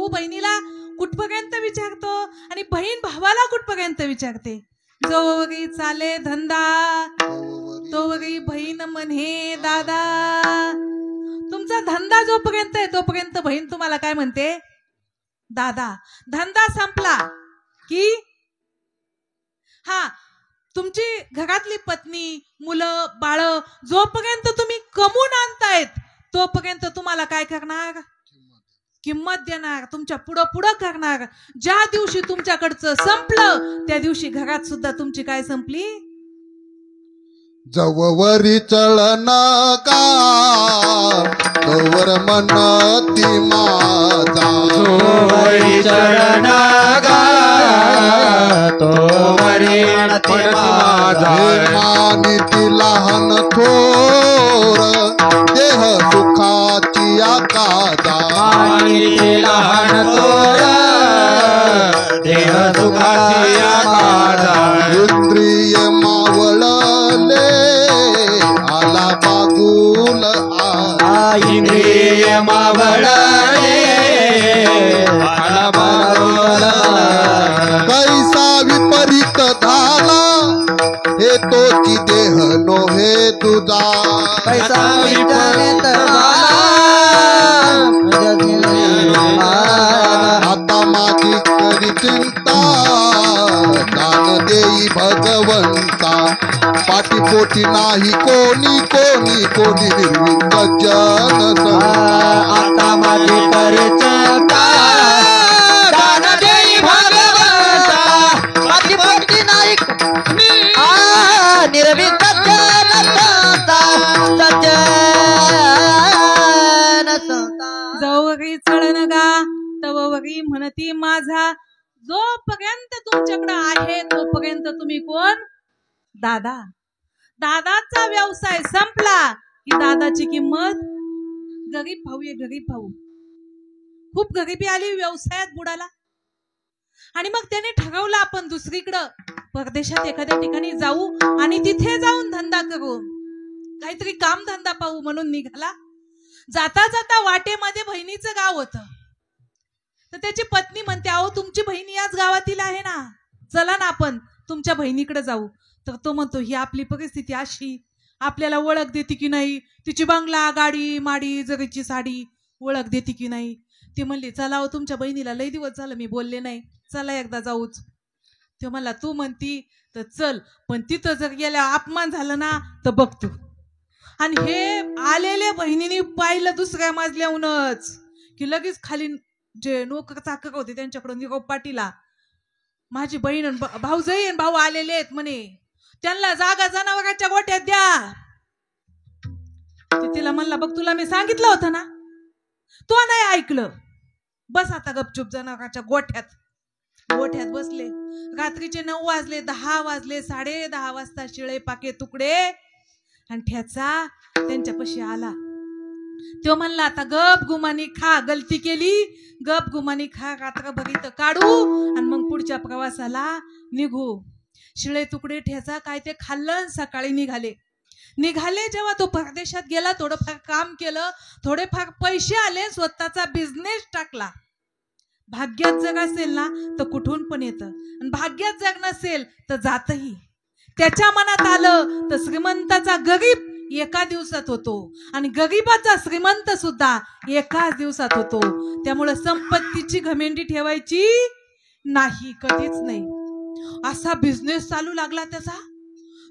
भाऊ बहिणीला कुठपर्यंत विचारतो आणि बहीण भावाला कुठपर्यंत विचारते. जोवरी चाले धंदा तोवरी बहीण म्हणे दादा. तुमचा धंदा जोपर्यंत आहे तोपर्यंत बहीण तुम्हाला काय म्हणते? दादा. धंदा संपला की तुमची घरातली पत्नी मुलं बाळ जोपर्यंत तुम्ही कमवून आणतायत तोपर्यंत तुम्हाला काय करणार? किंमत देणार, तुमच्या पुढं पुढं करणार. ज्या दिवशी तुमच्याकडचं संपलं त्या दिवशी घरात सुद्धा तुमची काय संपली? जववरी चळन का तोवर मनती माझा. जववरी चळन का तोवरी मनती माझा. मानिती लहान थोर देह सुखाची आकाजा. मानिती लहान थोर देह सुखाची आकाजा. इंद्रिय मावळले आला बागुल इंद्रिय मावळले आला बागुल. कैसा विपरीत झाला हे तोची देह नोहे तुझा. कैसा विपरीत झाला आता माझी करी चिंता दान देई भगवंता. पाठीपोटी नाही कोणी कोणी कोणी निर्मित जन. आता माझी करी चिंता दान देई भगवंता. पाठीपोटी नाही निर्मित जवरी चढन गा तवरी म्हणती माझा. जोपर्यंत तुमच्याकडे आहे तोपर्यंत तुम्ही कोण? दादा. दादाचा व्यवसाय संपला की दादाची किंमत. गरीब भाऊ आहे, गरीब भाऊ. खूप गरिबी आली, व्यवसायात बुडाला आणि मग त्याने ठरवलं आपण दुसरीकडं परदेशात एखाद्या ठिकाणी जाऊ आणि तिथे जाऊन धंदा करू, काहीतरी काम धंदा पाहू म्हणून निघाला. जाता जाता वाटेमध्ये बहिणीचं गाव होतं. तर त्याची पत्नी म्हणते, अहो तुमची बहिणी याच गावातील आहे ना, चला ना आपण तुमच्या बहिणीकडे जाऊ. तर तो म्हणतो, ही आपली परिस्थिती अशी, आपल्याला ओळख देते की नाही, तिची बंगला गाडी माडी जरीची साडी ओळख देते की नाही. ती म्हणली, चला हो तुमच्या बहिणीला लई दिवस झालं मी बोलले नाही, चला एकदा जाऊच. ते म्हणला, तू म्हणती तर चल, पण तिथं जर गेल्या अपमान झालं ना तर बघतो. आणि हे आलेल्या बहिणीने पाहिलं दुसऱ्या मजल्याहूनच की लगेच खाली जे नोकर चाकर होते त्यांच्याकडून निरोप पाठीला, माझी बहीण भाऊ जाईन भाऊ आलेले आहेत म्हणे, त्यांना जागा जनावरांच्या गोठ्यात द्या. तिला म्हणला, बघ तुला मी सांगितलं होतं ना, तो नाही ऐकलं, बस आता गपचूप जनावरांच्या गोठ्यात. गोठ्यात बसले. रात्रीचे 9 वाजले, 10 वाजले, 10:30 वाजता शिळे पाके तुकडे आणि ठ्याचा त्यांच्यापाशी आला. तो म्हणला, आता गप गुमानी खा, गलती केली गप गुमानी खा, रात्रभर काढू आणि मग पुढच्या प्रवासाला निघू. शिळे तुकडे ठ्याचा काय ते खाल्लं, सकाळी निघाले. जेव्हा तो परदेशात गेला, थोडंफार काम केलं, थोडेफार पैसे आले, स्वतःचा बिझनेस टाकला. भाग्यात जग असेल ना तर कुठून पण येतं, आणि भाग्यात जग नसेल तर जातही. त्याच्या मनात आलं तर श्रीमंताचा गरीब एका दिवसात होतो आणि गरीबाचा श्रीमंत सुद्धा एकाच दिवसात होतो. त्यामुळे संपत्तीची घमेंडी ठेवायची नाही, कधीच नाही. असा बिझनेस चालू लागला त्याचा,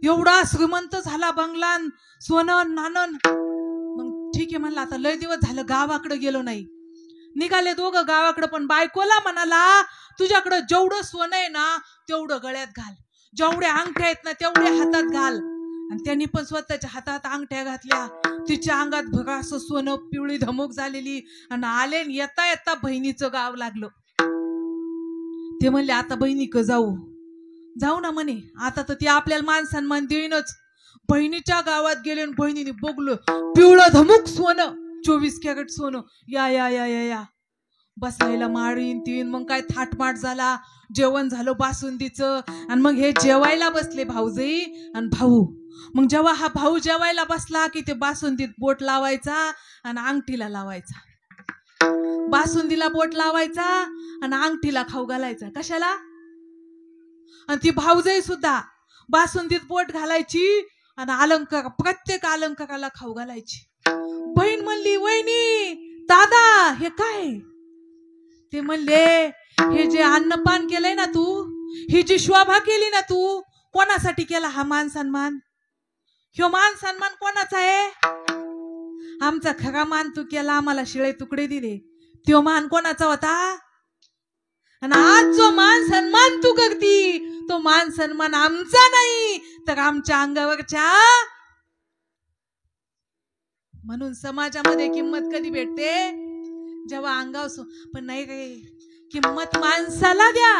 एवढा श्रीमंत झाला, बंगला सोनं नाणं. मग ठीक आहे म्हणला, आता लय दिवस झालं गावाकडे गेलो नाही. निघाले दोघं गावाकडे, पण बायकोला म्हणाला, तुझ्याकडे जेवढं सोनं आहे ना तेवढं गळ्यात घाल, जेवढ्या अंगठ्या आहेत ना तेवढ्या हातात घाल. आणि त्यांनी पण स्वतःच्या हातात अंगठ्या घातल्या. तिच्या अंगात भगा असं सोनं, पिवळी धमक झालेली. आणि आले, येता येता बहिणीचं गाव लागलं. ते म्हणले, आता बहिणीक जाऊ ना म्हणे, आता तर ती आपल्याला मान सन्मान देईनच. बहिणीच्या गावात गेले, बहिणीने बघलं, पिवळं धमुक सोनं, 24 कॅरेट सोनं. या या या या या बसायला माळीन तीन. मग काय थाटमाट झाला, जेवण झालं बासुंदीचं. आणि मग हे जेवायला बसले भाऊजाई आणि भाऊ. मग जेव्हा हा भाऊ जेवायला बसला की ते बासुंदीत बोट लावायचा आणि अंगठीला लावायचा. बासुंदीला बोट लावायचा आणि अंगठीला खाऊ घालायचा. कशाला? आणि ती भाऊजाई सुद्धा बासुंदीत बोट घालायची आणि अलंकार, प्रत्येक अलंकाराला खाऊ घालायची. बहीण म्हणली, वहिनी दादा हे काय? ते म्हणले, हे जे अन्नपान केलंय ना तू, ही जी शोभा केली ना तू, कोणासाठी केला हा मान सन्मान? ह्यो मान सन्मान कोणाचा आहे? आमचा खरा मान तू केला, आम्हाला शिळे तुकडे दिले, त्यो मान कोणाचा होता? आणि आज जो मान सन्मान तू करती, तो मान सन्मान आमचा नाही तर आमच्या अंगावरच्या. म्हणून समाजामध्ये किंमत कधी भेटते? जेव्हा अंगावर. पण नाही रे, किंमत माणसाला द्या,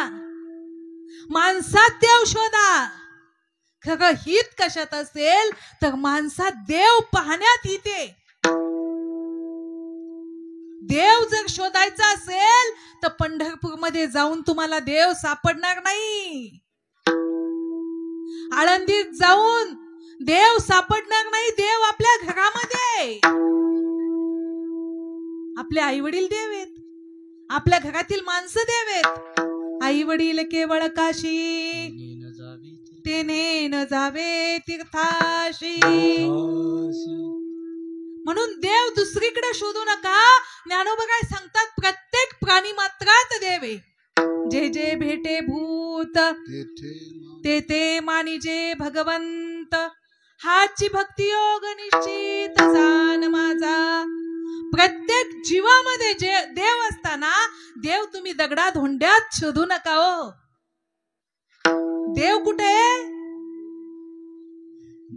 माणसात देव शोधा. खरं हित कशात असेल तर माणसात देव पाहण्यात हिते. देव जर शोधायचा असेल तर पंढरपूर मध्ये जाऊन तुम्हाला देव सापडणार नाही. आळंदीत जाऊन देव सापडणार नाही. देव आपल्या घरामध्ये. आपले आई वडील देव आहेत, आपल्या घरातील माणसं देव आहेत. आई वडील केवळ काशी तेने न जावे तीर्थाशी. म्हणून देव दुसरीकडे शोधू नका. ज्ञानोबा काय सांगतात? प्रत्येक प्राणी मात्रात देव आहे. जे जे भेटे भूत ते ते मानिजे भगवंत. हाची भक्ती योग निश्चित जाण माझा. प्रत्येक जीवामध्ये जे देव असताना देव तुम्ही दगडा धोंड्यात शोधू नका हो. देव कुठे?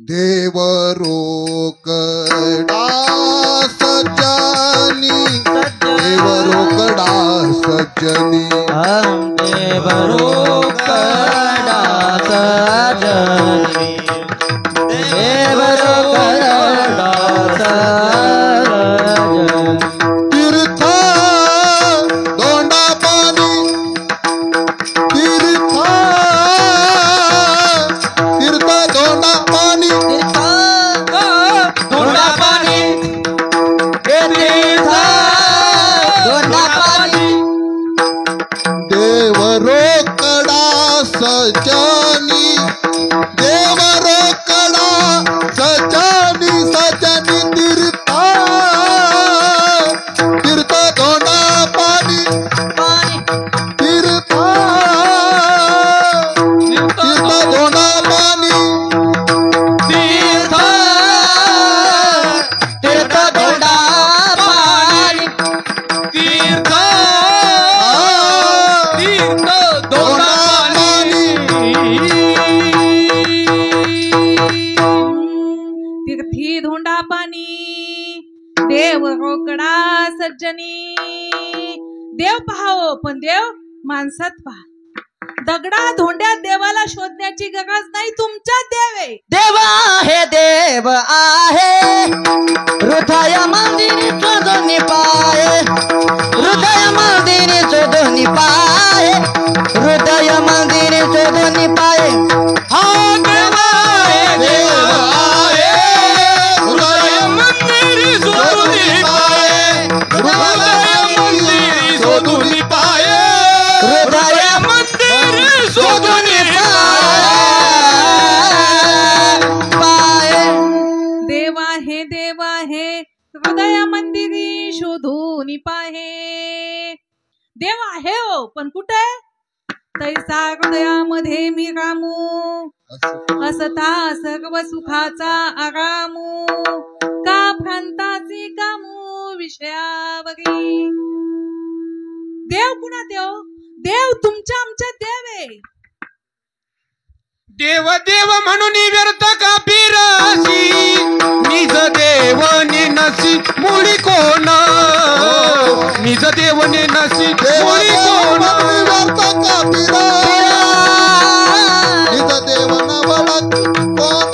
देव रोकडा सज्जनी, देव रोकडा सज्जनी, देव रोकडा सज्जनी, देव रोकडा सज्जनी. तीर्थ दोंडा पाणी, तीर्थ तीर्थ दोंडा पाणी, दोंडा पाणी, तीर्थ दोंडा पाणी. देव रोकडा सजनी, देव रोकडा सजनी, सजनी तीर्थ तीर्थ दोंडा पाणी, तीर्थ तीर्थ दोंडा पाणी, तीर्थ तीर्थ दोंडा पाणी, तीर्थ तीर्थ दोंडा पाणी. तीर्थी धोंडा पाणी, देव रोकडा सज्जनी. देव पहावं पण देव माणसात पहा. दगडा धोंड्यात देवाला शोधण्याची गरज नाही. तुमच्यात देव आहे. देव आहे, देव आहे, हृदय मंदिरी शोधून पाय, हृदय मंदिरी शोधून पाय, हृदय मंदिरी शोधून पाय. हा देव आहे, देव आहे, हृदय मंदिरी शोधून पाय, हृदय मंदिरी शोधून पाय, हृदय मंदिरी शोधून पाय. देव आहे, देव आहे, हृदय मंदिरी शोधून पाहे. देव आहे हो पण कुठे? तैसा हृदयामध्ये मी रामू, असता सर्व सुखाचा आरामू, का भ्रांताची कामू विषयावरी. देव कुणा देव? देव तुमच्या आमच्या देव आहे. देव देव म्हणून व्यर्थ का फिरासी, निज देव नसी मुळी कोण, निज देव नसी मुळी कोण. व्यर्थ का फिरा, निज देव नवला कोण,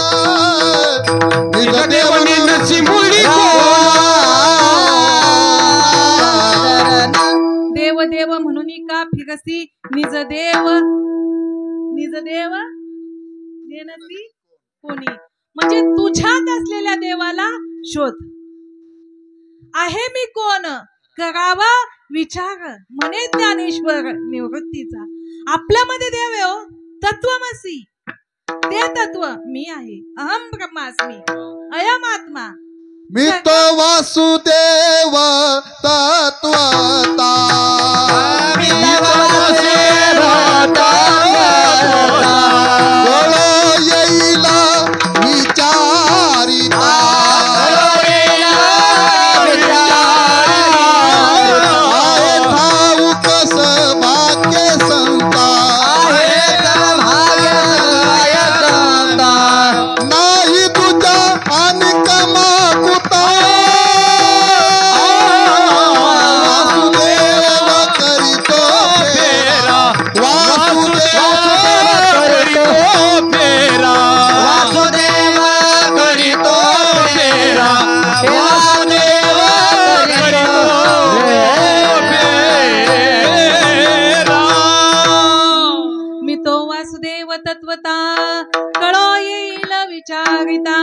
निज देव नसी मुळी कोण. देव देव म्हणून का फिरसी, निज देव नेनसी कोणी. म्हणजे तुझ्यात असलेल्या देवाला शोध. आहे मी कोण करावा विचार म्हणे ज्ञानेश्वर निवृत्तीचा. आपल्यामध्ये देव आहे हो, तत्वमसी. ते तत्व मी आहे. अहम ब्रह्मास्मी अयम आत्मा. मी तो वासुदेव तत्वता. गळ येईल विचारिता. आहे ठाऊक सौभाग्य संता. नाही तुझ्या अनेक मागुता. वासुदेव करीतो फेरा. मी तो वासुदेव तत्वता. कळो येईल विचारिता.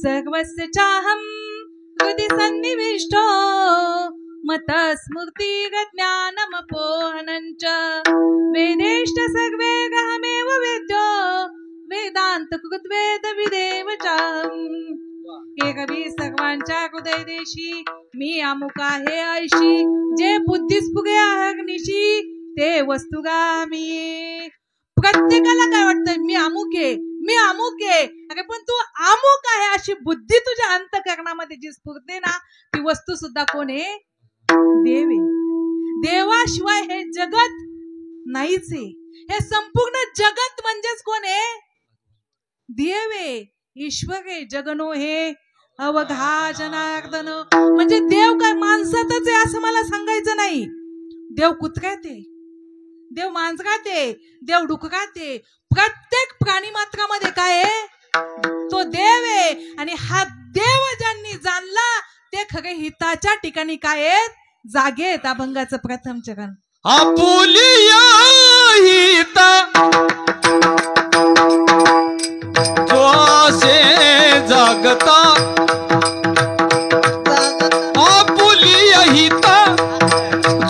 सर्वस्य चाहम हृदि सन्निविष्टो. मत स्मृती ज्ञानमपोहनञ्च. वेदेष्ट सर्वे गहमेव वेद्यो. वेदांत कृद्वेद विदेव चाहम्. एकवी सर्वांच्या हृदय देशी मी अमुक आहे ऐशी. जे बुद्धीस फुगे अग्निशी ते वस्तुगा मी. प्रत्येकाला काय वाटतं मी अमुक आहे, मी अमुक आहे. अरे पण तू अमुक आहे अशी बुद्धी तुझ्या अंतःकरणामध्ये जी स्फुरते ना, ती वस्तू सुद्धा कोण आहे? देव आहे. देवाशिवाय हे जगत नाहीच आहे. हे संपूर्ण जगत म्हणजेच कोण आहे? देव आहे, ईश्वर आहे. जगनो हे अवघा जनार्दन. म्हणजे देव काय माणसातच आहे असं मला सांगायचं नाही. देव कुत्र्यात आहे, देव मांजरात आहे, देव डुकरात आहे. प्रत्येक प्राणी मात्रामध्ये काय आहे? तो देव आहे. आणि हा देव ज्यांनी जाणला ते खरे हिताच्या ठिकाणी काय आहेत? जागे आहेत. अभंगाचं प्रथम चरण. आपुलिया हिता जो असे जागता. आपुलिया हिता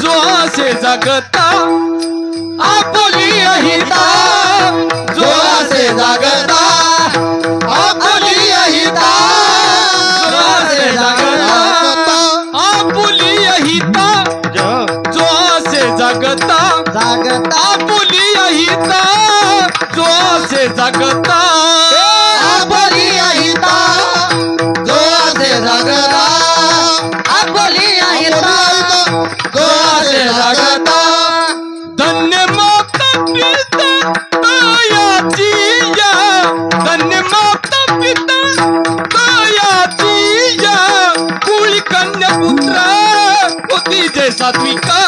जो असे जागता. आपुलिया हिता जो असे जागता. आपुलिया हिता जो असे जागता. आपुलिया हिता जो असे जागता. आपुलिया हिता जो असे जागता. आपुलिया हिता जो असे जागता. आपुलिया हिता जो असे जागता. धन्य माता पिता तयाची या. धन्य माता पिता तयाची या. कुळी कन्या पुत्र होती जे सात्विका.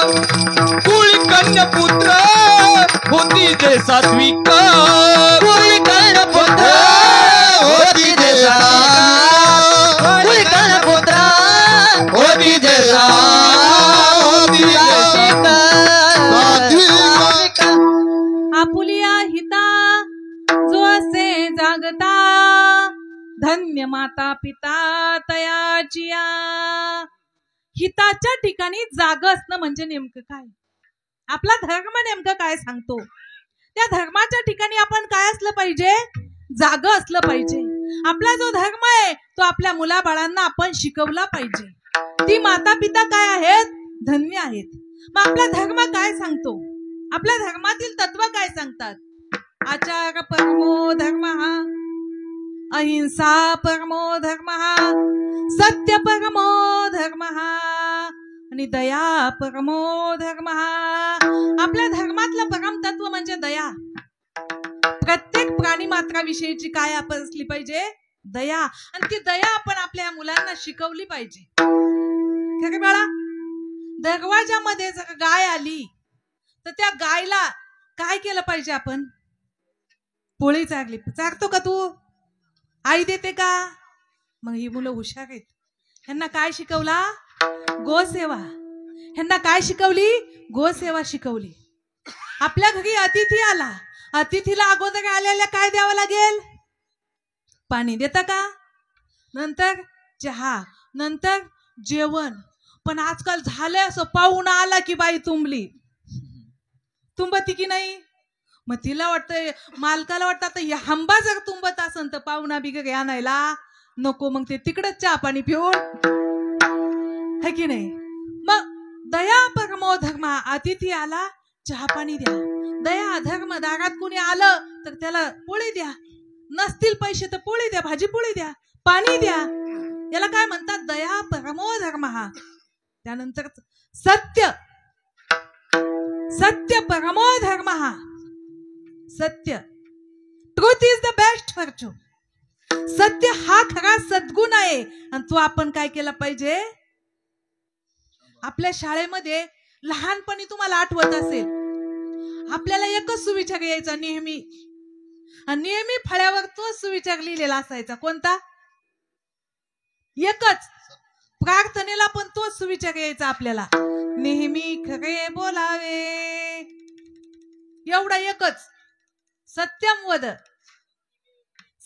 कुळी कन्या पुत्र होती जे सात्विका. कुळी कर्ण पुत्र होती देसा. कुळी कर्ण पुत्र होती देसा. होती देसा. सात्विक. आपुलिया हिता जो असे जागता. धन्य माता पिता तयाचिया. हिताच्या ठिकाणी जाग असणं म्हणजे नेमकं काय? आपला धर्म नेमकं काय सांगतो? त्या धर्माच्या ठिकाणी आपण काय असलं पाहिजे? जाग असलं पाहिजे. आपला जो धर्म आहे तो आपल्या मुलाबाळांना आपण शिकवला पाहिजे. ती माता पिता काय आहेत? धन्य आहेत. मग आपला धर्म काय सांगतो? आपल्या धर्मातील तत्व काय सांगतात? आचार परमो धर्मः. अहिंसा परमो धर्मः. सत्य परमो धर्मः. आणि दया परमो धर्मः. आपल्या धर्मातलं परम तत्व म्हणजे दया. प्रत्येक प्राणी मात्राविषयीची काय आपण असली पाहिजे? दया. आणि ती दया आपण आपल्या मुलांना शिकवली पाहिजे. खरे बाळा, दरवाजामध्ये जर गाय आली तर त्या गायला काय केलं पाहिजे आपण? पोळी चारली. चारतो का तू? आई देते का? मग ही मुलं हुशार आहेत. ह्यांना काय शिकवला? गोसेवा. ह्यांना काय शिकवली? गोसेवा शिकवली. आपल्या घरी अतिथी आला, अतिथीला अगोदर आलेल्या काय द्यावं लागेल? पाणी देता का? नंतर चहा, नंतर जेवण. पण आजकाल झालंय असं, पाहुणा आला की बाई तुंबती की नाही. मग तिला वाटतंय, मालकाला वाटतं आता हे हंबा जर तुंबत असन तर पाहुणा बिग आणायला नको, मग ते तिकडच चहा पाणी पिऊन, है की नाही. मग दया परमो धर्म, अतिथी आला चहा पाणी द्या. दया धर्म, दारात कोणी आलं तर त्याला पोळी द्या, नसतील पैसे तर पोळी द्या, भाजी पोळी द्या, पाणी द्या. याला काय म्हणतात? दया परमो धर्म. त्यानंतर सत्य, सत्य परमो धर्म. सत्य, truth is the best virtue. सत्य हा खरा सद्गुण आहे. आणि तो आपण काय केला पाहिजे? आपल्या शाळेमध्ये लहानपणी तुम्हाला आठवत असेल, आपल्याला एकच सुविचार यायचा नेहमी, आणि नेहमी फळ्यावर तोच सुविचार लिहिलेला असायचा. कोणता? एकच. प्रार्थनेला पण तोच सुविचार यायचा आपल्याला, नेहमी खरे बोलावे. एवढा एकच. सत्यम वद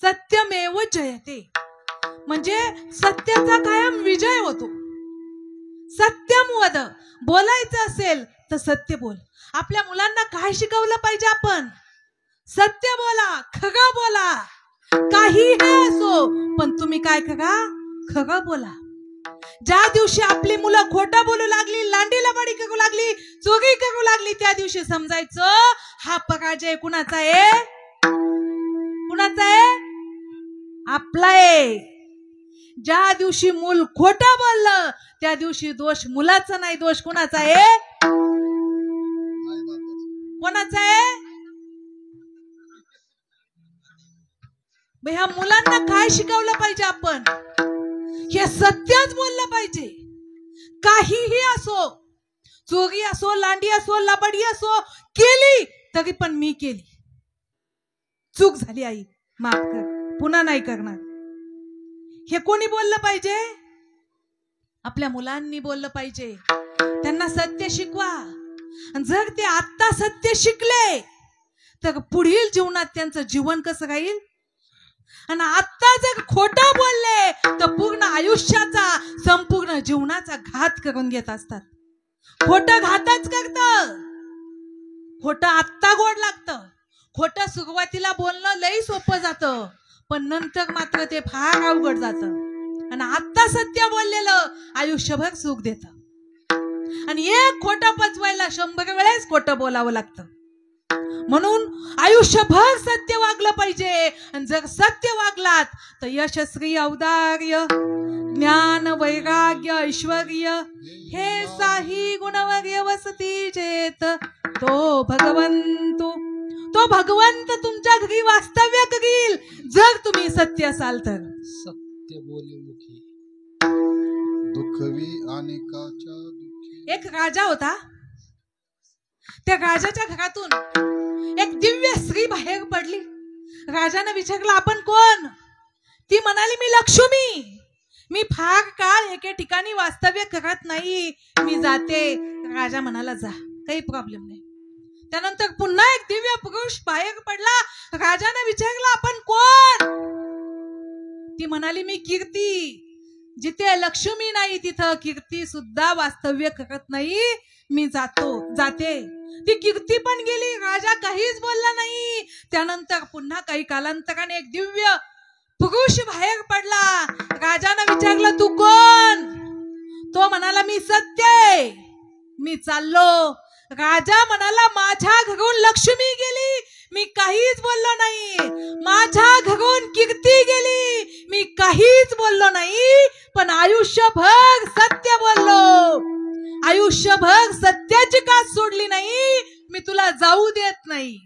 सत्यमेव जयते, म्हणजे सत्याचा कायम विजय होतो. सत्यम वद, बोलायचं असेल तर सत्य बोल. आपल्या मुलांना काय शिकवलं पाहिजे आपण? सत्य बोला, खरं बोला, काहीही असो, पण तुम्ही काय करा? खरं बोला. ज्या दिवशी आपली मुलं खोटं बोलू लागली, लांडीलबाडी करू लागली, चोरी करू लागली, त्या दिवशी समजायचं हा पराजय कुणाचा आहे? कुणाचा आहे? आपला आहे. ज्या दिवशी मूल खोटं बोललं त्या दिवशी दोष मुलाचा नाही, दोष कुणाचा आहे? कोणाचा आहे? ह्या मुलांना काय शिकवलं पाहिजे आपण? हे सत्यच बोललं पाहिजे. काहीही असो, चोरी असो, लांडी असो, लबाडी असो, केली तरी पण मी केली, चूक झाली आई, माफ कर, पुन्हा नाही करणार. हे कोणी बोललं पाहिजे? आपल्या मुलांनी बोललं पाहिजे. त्यांना सत्य शिकवा. जर ते आत्ता सत्य शिकले तर पुढील जीवनात त्यांचं जीवन कसं राहील. आणि आत्ता जर खोटं बोलले तर पूर्ण आयुष्याचा, संपूर्ण जीवनाचा घात करून घेत असतात. खोटं घातच करतं. खोटं आत्ता गोड लागतं. खोटं सुरुवातीला बोलणं लई सोपं जातं, पण नंतर मात्र ते फार अवघड जातं. आणि आत्ता सत्य बोललेलं आयुष्यभर सुख देतं. आणि एक खोटं पचवायला 100 वेळेस खोटं बोलावं लागतं. म्हणून आयुष्यभर सत्य वागलं पाहिजे. आणि जर सत्य वागलात तर यशस्वी, औदार्य, ज्ञान, वैराग्य, ऐश्वर्य हे साही गुणवर्य वसती जेत. तो भगवंत तुमच्या घरी वास्तव्य करील जर तुम्ही सत्य असाल तर. सत्य बोले मुखी दुःखवी अनेकाच्या दुःखी. एक राजा होता. त्या राजाच्या घरातून एक दिव्य स्त्री बाहेर पडली. राजाने विचारलं, आपण कोण? ती म्हणाली, मी लक्ष्मी. मी फार काळ एके ठिकाणी वास्तव्य करत नाही, मी जाते. राजा म्हणाला, जा, काही प्रॉब्लेम नाही. त्यानंतर पुन्हा एक दिव्य पुरुष बाहेर पडला. राजाने विचारलं, आपण कोण? ती म्हणाली, मी कीर्ती. जिथे लक्ष्मी नाही तिथं कीर्ती सुद्धा वास्तव्य करत नाही, मी जाते. ती कीर्ती पण गेली. राजा काहीच बोलला नाही. त्यानंतर पुन्हा काही कालांतराने एक दिव्य पुरुष बाहेर पडला. राजाने विचारलं, तू कोण? तो म्हणाला, मी सत्य, मी चाललो. राजा म्हणाला, माझ्या घरून लक्ष्मी गेली, मी काहीच बोललो नाही. माझ्या घरून कीर्ती गेली, मी काहीच बोललो नाही. पण आयुष्यभर सत्य बोललो. आयुष्यभर सत्याची कास सोडली नाही. मी तुला जाऊ देत नाही.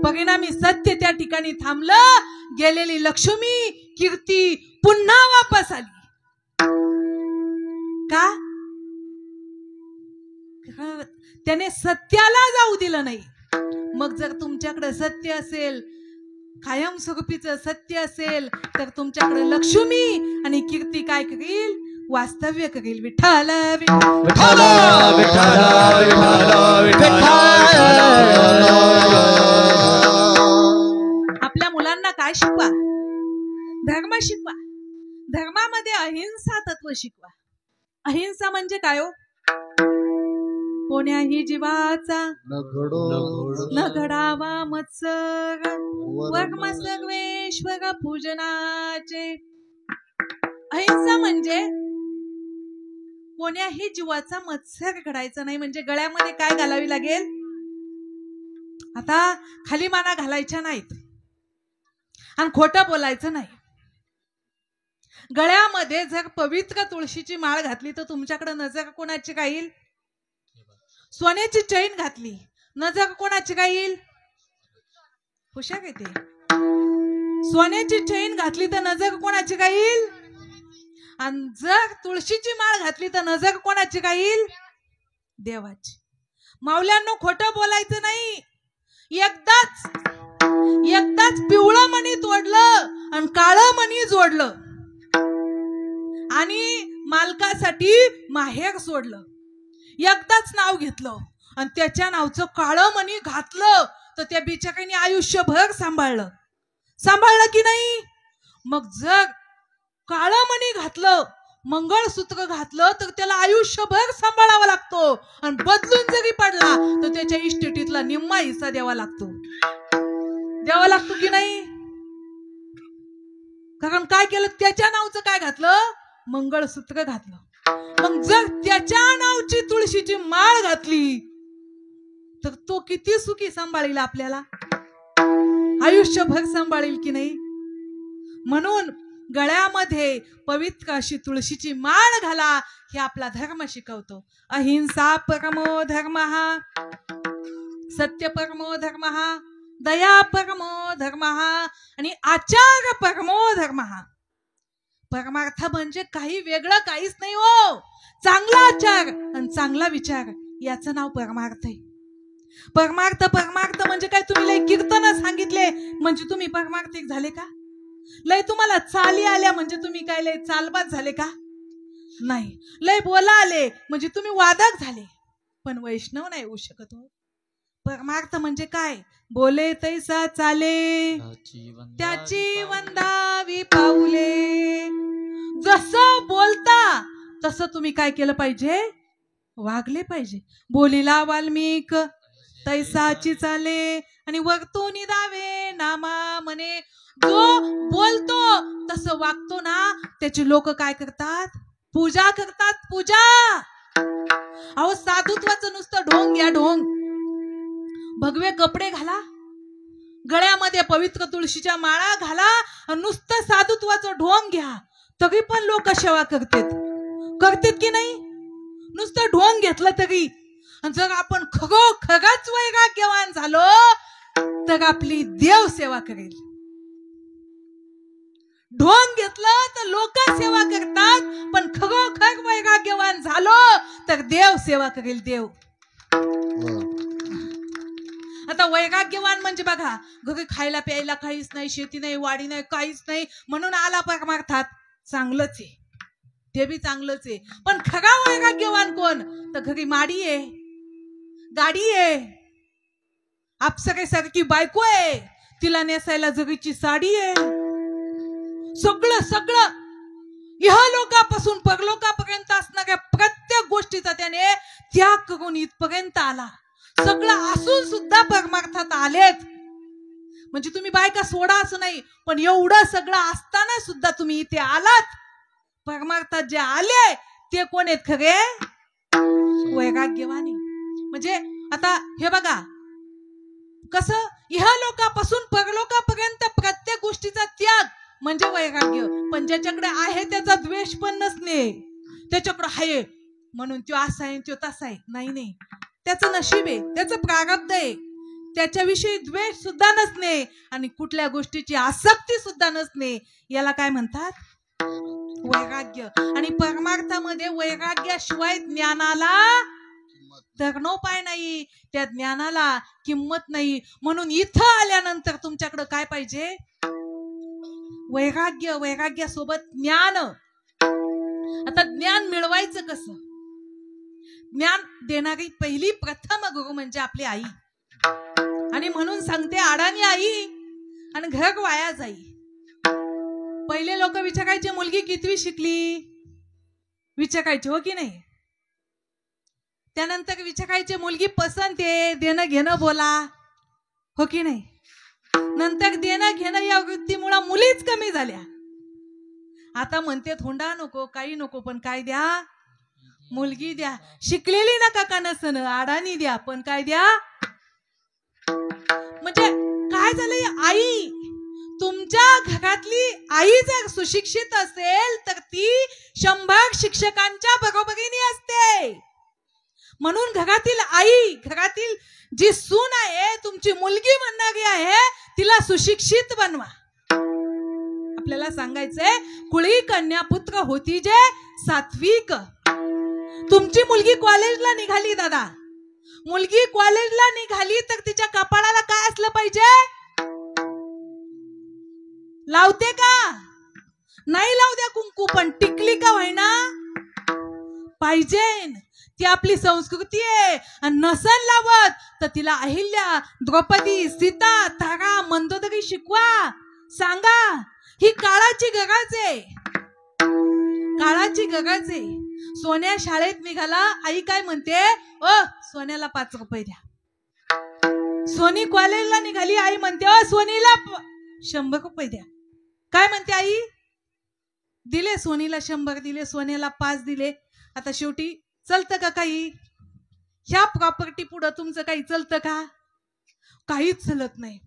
परिणामी सत्य त्या ठिकाणी थांबलं. गेलेली लक्ष्मी, कीर्ती पुन्हा वापस आली. का? त्याने सत्याला जाऊ दिलं नाही. मग जर तुमच्याकडे सत्य असेल, कायमस्वरूपीचं सत्य असेल, तर तुमच्याकडे लक्ष्मी आणि कीर्ती काय करील? वास्तव्य करील. विठ्ठल विठ्ठल विठ्ठल विठ्ठल. आपल्या मुलांना काय शिकवा? धर्म शिकवा. धर्मामध्ये अहिंसा तत्व शिकवा. अहिंसा म्हणजे काय हो? कोण्याही जीवाचा न घडावा मत्सर वर्म सर्वेश्वर पूजनाचे. अहिंसा म्हणजे कोण्याही जीवाचा मत्सर घडायचा नाही. म्हणजे गळ्यामध्ये काय घालावी लागेल? आता खाली माना घालायच्या नाहीत आणि खोटं बोलायचं नाही. गळ्यामध्ये जर पवित्र तुळशीची माळ घातली तर तुमच्याकडे नजर कोणाची काय येईल? सोन्याची चैन घातली, नजर कोणाची काय येईल? हुशार आहे ते. सोन्याची चैन घातली तर नजर कोणाची काय येईल? आणि जर तुळशीची माळ घातली तर नजर कोणाची काय येईल? देवाची. माऊल्यांनो, खोटं बोलायचं नाही. एकदाच पिवळं मणी तोडलं आणि काळं मणी जोडलं आणि मालकासाठी माहेर सोडलं. एकदाच नाव घेतलं आणि त्याच्या नावचं काळं मणी घातलं तर त्या बिचाऱ्याने आयुष्यभर सांभाळलं की नाही? मग जर काळं मणी घातलं, मंगळसूत्र घातलं तर त्याला आयुष्यभर सांभाळावा लागतो आणि बदलून जरी पडला तर त्याच्या इस्टेटीतला निम्मा हिस्सा द्यावा लागतो की नाही? कारण काय केलं? त्याच्या नावचं काय घातलं? मंगळसूत्र घातलं. मग जर त्याच्या नावची तुळशीची माळ घातली तर तो किती सुखी सांभाळील, आपल्याला आयुष्यभर सांभाळील की नाही? म्हणून गळ्यामध्ये पवित्र अशी तुळशीची माळ घाला, हे आपला धर्म शिकवतो. अहिंसा परमो धर्मः, सत्य परमो धर्मः, दया परमो धर्मः आणि आचार परमो धर्मः. परमार्थ म्हणजे काही वेगळं काहीच नाही हो. चांगला आचार आणि चांगला विचार याचं नाव परमार्थ आहे. परमार्थ म्हणजे काय? तुम्ही लय कीर्तन सांगितले म्हणजे तुम्ही परमार्थिक झाले का? लय तुम्हाला चाली आल्या म्हणजे तुम्ही काय लय चालबाज झाले का? नाही. लय बोला आले म्हणजे तुम्ही वादक झाले. पण वैष्णव नाही होऊ शकत हो. परमार्थ म्हणजे काय? बोले तैसा चाले त्याची वंदावी पाऊले. जसं बोलता तसं तुम्ही काय केलं पाहिजे? वागले पाहिजे. बोलीला वाल्मिक तैसाची चाले आणि वरतून दावे नामा म्हणे. जो बोलतो तसं वागतो ना, त्याची लोक काय करतात? पूजा करतात. पूजा. अहो, साधुत्वाचं नुसतं ढोंग घ्या, ढोंग. भगवे कपडे घाला, गळ्यामध्ये पवित्र तुळशीच्या माळा घाला आणि नुसतं साधुत्वाचं ढोंग घ्या, तरी पण लोक सेवा करतात की नाही? नुसतं ढोंग घेतलं तरी. जर आपण खगाच वैराग्यवान झालो तर आपली देव सेवा करेल. ढोंग घेतलं तर लोक सेवा करतात, पण खरोखर वैराग्यवान झालो तर देव सेवा करेल. देव. आता वैराग्यवान म्हणजे बघा, घरी खायला प्यायला काहीच नाही, शेती नाही, वाडी नाही, काहीच नाही, म्हणून आला परमार्थात. चांगलंच आहे, ते बी चांगलंच आहे. पण खरा वैराग्यवान कोण? तर घरी माडी आहे, गाडी आहे, अप्सरेसारखी बायको आहे, तिला नेसायला जगीची साडी आहे. सगळं इहलोकापासून परलोकापर्यंत असणाऱ्या प्रत्येक गोष्टीचा त्याने त्याग करून इथपर्यंत आला. सगळं असून सुद्धा परमार्थात आलेत. म्हणजे तुम्ही बायका सोडा असं नाही, पण एवढं सगळं असताना सुद्धा तुम्ही इथे आलात. परमार्थात जे आले ते कोण आहेत? खरे वैराग्यवानी. म्हणजे आता हे बघा कसं, इहलोकापासून परलोकापर्यंत प्रत्येक गोष्टीचा त्याग म्हणजे वैराग्य. पण ज्याच्याकडे आहे त्याचा द्वेष पण नसणे. त्याच्याकडे आहे म्हणून तो असा आहे तो तसा आहे, नाही, त्याचं नशीब आहे, त्याचं प्रारब्ध आहे. त्याच्याविषयी द्वेष सुद्धा नसणे आणि कुठल्या गोष्टीची आसक्ती सुद्धा नसणे, याला काय म्हणतात? वैराग्य. आणि परमार्थामध्ये वैराग्याशिवाय ज्ञानाला धर्मोपाय नाही, त्या ज्ञानाला किंमत नाही. म्हणून इथं आल्यानंतर तुमच्याकडे काय पाहिजे? वैराग्य. वैराग्यासोबत ज्ञान. आता ज्ञान मिळवायचं कसं? ज्ञान देणारी पहिली प्रथम गुरु म्हणजे आपली आई. आणि म्हणून सांगते, अडाणी आई आणि घर वाया जाई. पहिले लोक विचारायचे मुलगी कितवी शिकली? विचारायचे हो की नाही. त्यानंतर विचारायचे मुलगी पसंत आहे, देणं घेणं बोला, हो की नाही. नंतर देणं घेणं या वृत्तीमुळे मुलीच कमी झाल्या. आता म्हणते हुंडा नको, काही नको, पण काय द्या, मुलगी द्या. शिकलेली नका का नसन, अडाणी द्या, पण काय द्या. म्हणजे काय झालंय, आई तुमच्या घरातली आई जर सुशिक्षित असेल तर ती 100 शिक्षकांच्या बरोबरीने असते. म्हणून घरातील आई, घरातील जी सून आहे, तुमची मुलगी म्हणणारी आहे, तिला सुशिक्षित बनवा. आपल्याला सांगायचंय, कुळी कन्या पुत्र होती जे सात्विक. तुमची मुलगी कॉलेजला निघाली दादा, मुलगी कॉलेजला निघाली तर तिच्या कपाळाला काय असलं पाहिजे, लावते का, नाही लावू द्या कुंकू, पण टिकली का व्हायना पाहिजे. ती आपली संस्कृती आहे. आणि नसन लावत तर तिला अहिल्या, द्रौपदी, सीता, तारा, मंदोदरी शिकवा, सांगा. ही काळाची गरज आहे, काळाची गरज आहे. सोन्या शाळेत निघाला, आई काय म्हणते, ओ सोन्याला 5 रुपये द्या. सोनी कॉलेजला निघाली, आई म्हणते, ओ सोनीला 100 रुपये द्या. काय म्हणते आई, दिले सोनीला 100 दिले, सोन्याला 5 दिले. आता शेवटी चलतं का काही, ह्या प्रॉपर्टी पुढं तुमचं काही चलतं का, काहीच चलत नाही.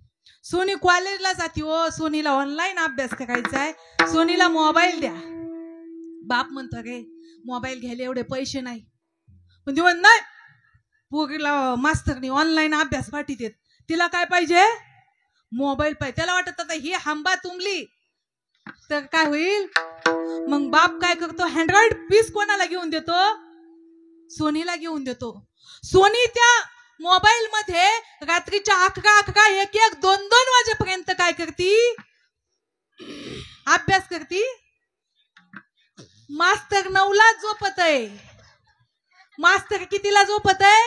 सोनी कॉलेजला जाती, ओ सोनीला ऑनलाईन अभ्यास करायचा आहे, सोनीला मोबाईल द्या. बाप म्हणतो रे मोबाईल घ्यायला एवढे पैसे नाही, पण ती म्हणत नाही, पोरीला मास्तरनी ऑनलाईन अभ्यास पाठीत येत, तिला काय पाहिजे, मोबाईल पाहिजे. त्याला वाटत आता ही हंबा तुंबली तर काय होईल. मग बाप काय करतो, अँड्रॉइड पीस कोणाला घेऊन देतो, सोनीला घेऊन देतो. सोनी त्या मोबाईल मध्ये रात्रीच्या 11, 1, 2 वाजेपर्यंत काय करती, अभ्यास करती. मास्तर 9ला झोपत आहे, मास्तर कितीला झोपत आहे,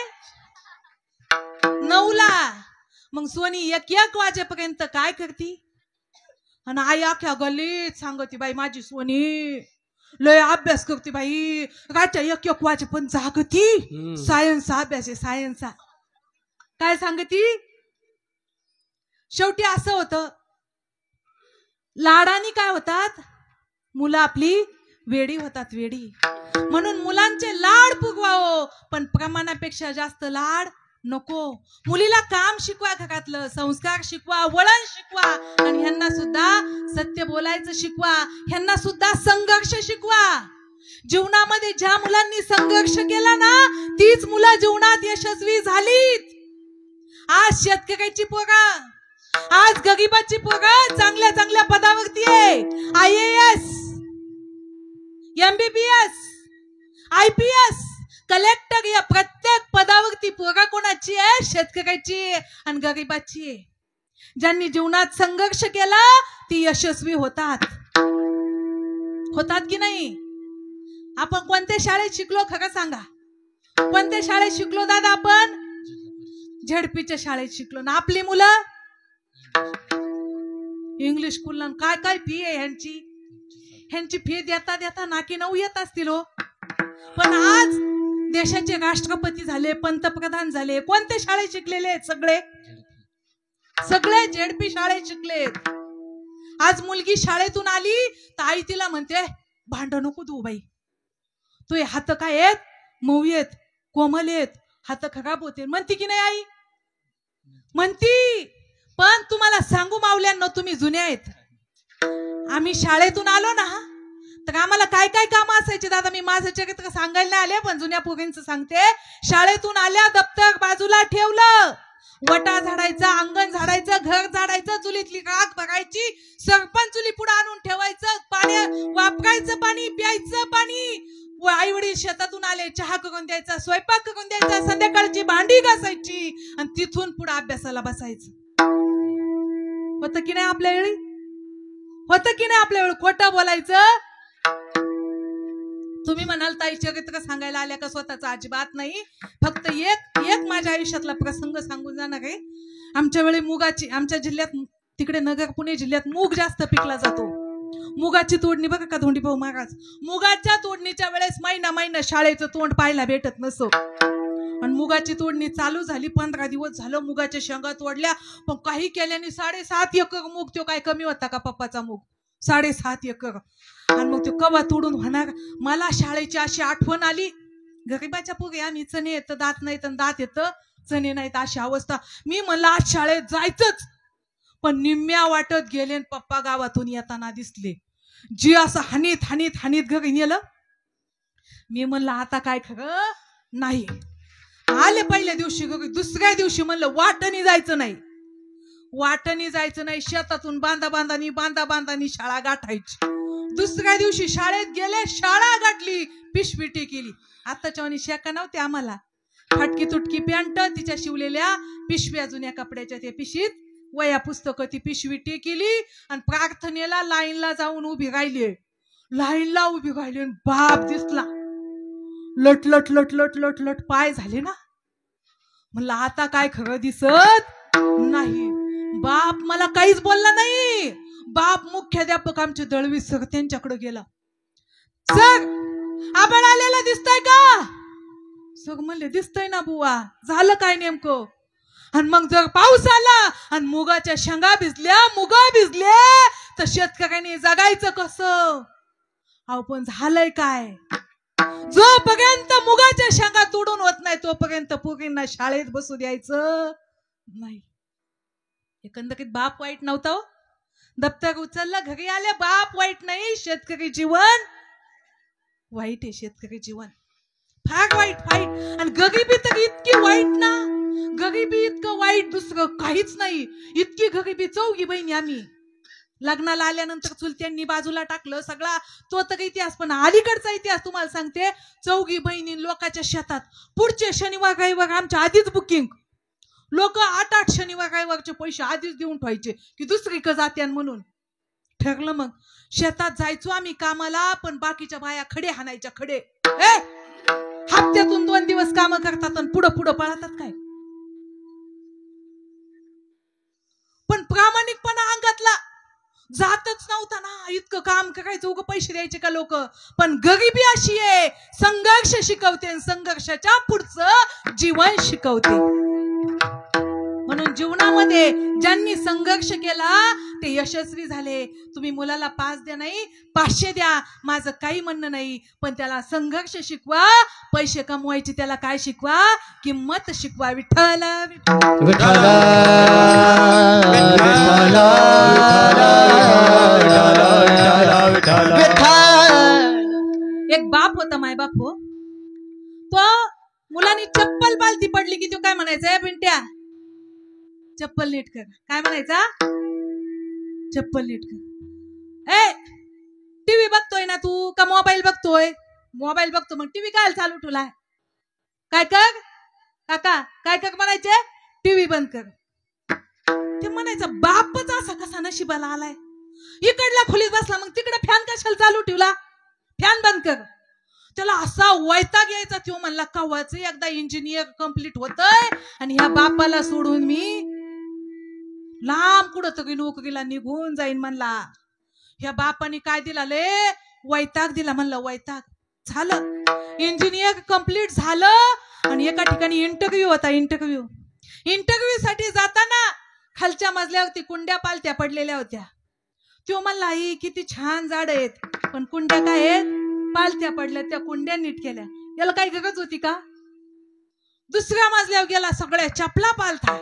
9ला. मग सोनी 1 वाजेपर्यंत काय करती. आणि आई अख्या गल्लीत सांगती, बाई माझी सोनी लय अभ्यास करते बाई, रातच्या 1 वाजेपर्यंत जागती, सायन्सचा अभ्यास आहे, सायन्सचा. काय सांगती. शेवटी असं होतं, लाडानी काय होतात, मुलं आपली वेडी होतात, वेडी. म्हणून मुलांचे लाड पुगवावं, पण प्रमाणापेक्षा जास्त लाड नको. मुलीला काम शिकवा, घरातलं संस्कार शिकवा, वळण शिकवा, आणि ह्यांना सुद्धा सत्य बोलायचं शिकवा, ह्यांना सुद्धा संघर्ष शिकवा. जीवनामध्ये ज्या मुलांनी संघर्ष केला ना, तीच मुलं जीवनात यशस्वी झालीत. आज शेतकऱ्याची पोरं, आज गरीबाची पोरं चांगल्या चांगल्या पदावरती आहे. IAS, MBBS, IPS, कलेक्टर, या प्रत्येक पदावरती पोरं कोणाची आहे, शेतकऱ्याची आणि गरीबाची आहे. ज्यांनी जीवनात संघर्ष केला ती यशस्वी होतात, होतात की नाही. आपण कोणत्या शाळेत शिकलो, खरं सांगा, कोणत्या शाळेत शिकलो दादा, आपण झेडपीच्या शाळेत शिकलो ना. आपली मुलं इंग्लिश स्कूलला, काय काय फी आहे ह्यांची, ह्यांची फी देता देता नाकी 9 येत असतील हो. पण आज देशाचे राष्ट्रपती झाले, पंतप्रधान झाले, कोणत्या शाळेत शिकलेले आहेत, सगळे सगळे झेडपी शाळेत शिकलेत. आज मुलगी शाळेतून आली तर आई तिला म्हणते, भांड नको तू बाई, तू हात काय आहेत, मऊ आहेत, कोमल आहेत, हात खराब होते, म्हणती की नाही आई, म्हणती. पण तुम्हाला सांगू मावल्यांनो, तुम्ही जुने आहेत. आम्ही शाळेतून आलो ना तर आम्हाला काय काय काम असायचे दादा, मी माझं चरित्र सांगायला नाही आले, पण जुन्या पोरींचं सांगते. शाळेतून आल्या दप्तर बाजूला ठेवलं, वटा झाडायचा, अंगण झाडायचं, घर झाडायचं, चुलीतली आग बघायची, सरपंच चुली पुढे आणून ठेवायचं, पाणी वापरायचं, पाणी प्यायचं, पाणी. आई वडील शेतातून आले, चहा करून द्यायचा, स्वयंपाक करून द्यायचा, संध्याकाळची भांडी घासायची, आणि तिथून पुढे अभ्यासाला बसायचं. होतं की नाही आपल्या वेळी, होतं की नाही आपल्या वेळी. खोटं बोलायचं. तुम्ही म्हणाल ताई चरित्र सांगायला आल्या का, स्वतःचा अजिबात नाही. फक्त एक माझ्या आयुष्यातला प्रसंग सांगून जाणार आहे. आमच्या वेळी मुगाची, आमच्या जिल्ह्यात तिकडे नगर पुणे जिल्ह्यात मूग जास्त पिकला जातो. मुगाची तोडणी बघा का धोंडी भाऊ महाराज, मुगाच्या तोडणीच्या वेळेस महिना शाळेचं तोंड पाहायला भेटत नसो. आणि मुगाची तोडणी चालू झाली, 15 दिवस झालं मुगाच्या शेंगा तोडल्या, पण काही केल्याने 7.5 एकर मूग, तो काय कमी होता का पप्पाचा मूग? 7.5 एकर. आणि मग तो कवा तोडून होणार? मला शाळेची अशी आठवण आली, गरीबाच्या पोरी आम्ही, चणे येतं दात नाही तर दात येतं चणे नाहीत अशी अवस्था. मी म्हणलं आज शाळेत जायचंच, पण निम्म्या वाटत गेले आणि पप्पा गावातून येताना दिसले. जी असं हानीत घरी नेलं. मी म्हणलं आता काय खरं नाही. आले पहिल्या दिवशी घरी, दुसऱ्या दिवशी म्हणलं वाटणी जायचं नाही, शेतातून बांधानी शाळा गाठायची. दुसऱ्या दिवशी शाळेत गेले, शाळा गाठली, पिशवी टेकेली. आताच्या वाणी शेका नव्हते आम्हाला, फाटकी तुटकी पॅन्ट, तिच्या शिवलेल्या पिशव्या जुन्या कपड्याच्या, त्या पिशवीत वया पुस्तकं, ती पिशवी टेकेली आणि प्रार्थनेला लाईनला जाऊन उभी राहिली. बाप दिसला, लट पाय झाले ना. म्हणलं आता काय खरं दिसत नाही. बाप मला काहीच बोलला नाही. बाप मुख्याध्यापक आमचे दळवी सर त्यांच्याकडे गेला. सर आपण आलेला दिसतंय का? सर म्हणले दिसतंय ना बुवा, झालं काय नेमकं? आणि मग जर पाऊस आला आणि मुगाच्या शेंगा भिजल्या तर शेतकऱ्यांनी जगायचं कसं? अहो पण झालंय काय? जोपर्यंत मुगाच्या शेंगा तोडून होत नाही तोपर्यंत पोरींना शाळेत बसू द्यायचं नाही. एकंदरीत बाप वाईट नव्हता. दप्तर उचललं, घरी आले, बाप वाईट नाही, शेतकरी जीवन वाईट आहे. शेतकरी जीवन फार वाईट. आणि गरिबी तर इतकी वाईट ना, गरिबी इतकं वाईट दुसरं काहीच नाही. इतकी गरिबी, 4 बहिणी आम्ही. लग्नाला आल्यानंतर चुलत्यांनी बाजूला टाकलं सगळा तो तर इतिहास, पण अलीकडचा इतिहास तुम्हाला सांगते. 4 बहिणी लोकांच्या शेतात, पुढचे शनिवार रविवार आमच्या आधीच बुकिंग. लोक 8 शनिवार रविवारचे पैसे आधीच देऊन ठेवायचे की दुसरीकडे जात्यान म्हणून. ठरलं मग शेतात जायचो आम्ही कामाला, पण बाकीच्या बाया खडे हाणायच्या. खडे हप्त्यातून 2 दिवस काम करतात आणि पुढं पळतात काय. पण प्रामाणिकपणा अंगातला जातच नव्हता ना. इतकं काम करायचं, उगा पैसे द्यायचे का लोक. पण गरिबी अशी आहे, संघर्ष शिकवते, संघर्षाच्या पुढचं जीवन शिकवते. म्हणून जीवनामध्ये ज्यांनी संघर्ष केला ते यशस्वी झाले. तुम्ही मुलाला 5 द्या नाही 500 द्या, माझं काही म्हणणं नाही, पण त्याला संघर्ष शिकवा. पैसे कमवायचे त्याला काय शिकवा? किंमत शिकवा. विठ्ठल एक बाप होता, मायबाप हो. तो मुलांनी चप्पल पालती पडली की तो काय म्हणायचा? पिंट्या चप्पल नीट कर. काय म्हणायचा? चप्पल नीट कर. टीव्ही बघतोय ना तू का मोबाईल बघतोय? मोबाईल बघतो, मग टीव्ही काय चालू ठेवलाय? काय कर काका, काय कर म्हणायचे? टीव्ही बंद कर. ते म्हणायचं बापच असा कसा नशिबाला आलाय. इकडल्या खोलीत बसला, मग तिकडे फॅन कशाला चालू ठेवला? फॅन बंद कर. त्याला असा वैताग यायचा. तो म्हणला कवाच एकदा इंजिनियर कंप्लीट होतय आणि ह्या बापाला सोडून मी लांब कुठं तरी नोकरीला निघून जाईन म्हणला. ह्या बापाने काय दिला? ले वैताग दिला. म्हणलं वैताग झालं. इंजिनियर कंप्लीट झालं आणि एका ठिकाणी इंटरव्ह्यू होता. इंटरव्ह्यू साठी जाताना खालच्या मजल्यावरती कुंड्या पालत्या पडलेल्या होत्या. तो म्हणला आई किती छान झाड आहेत, पण कुंड्या काय आहेत? पालत्या पडल्या. त्या कुंड्या नीट केल्या. याला काही गरज होती का? दुसऱ्या मजल्यावर गेला, सगळ्या चपला पालथा.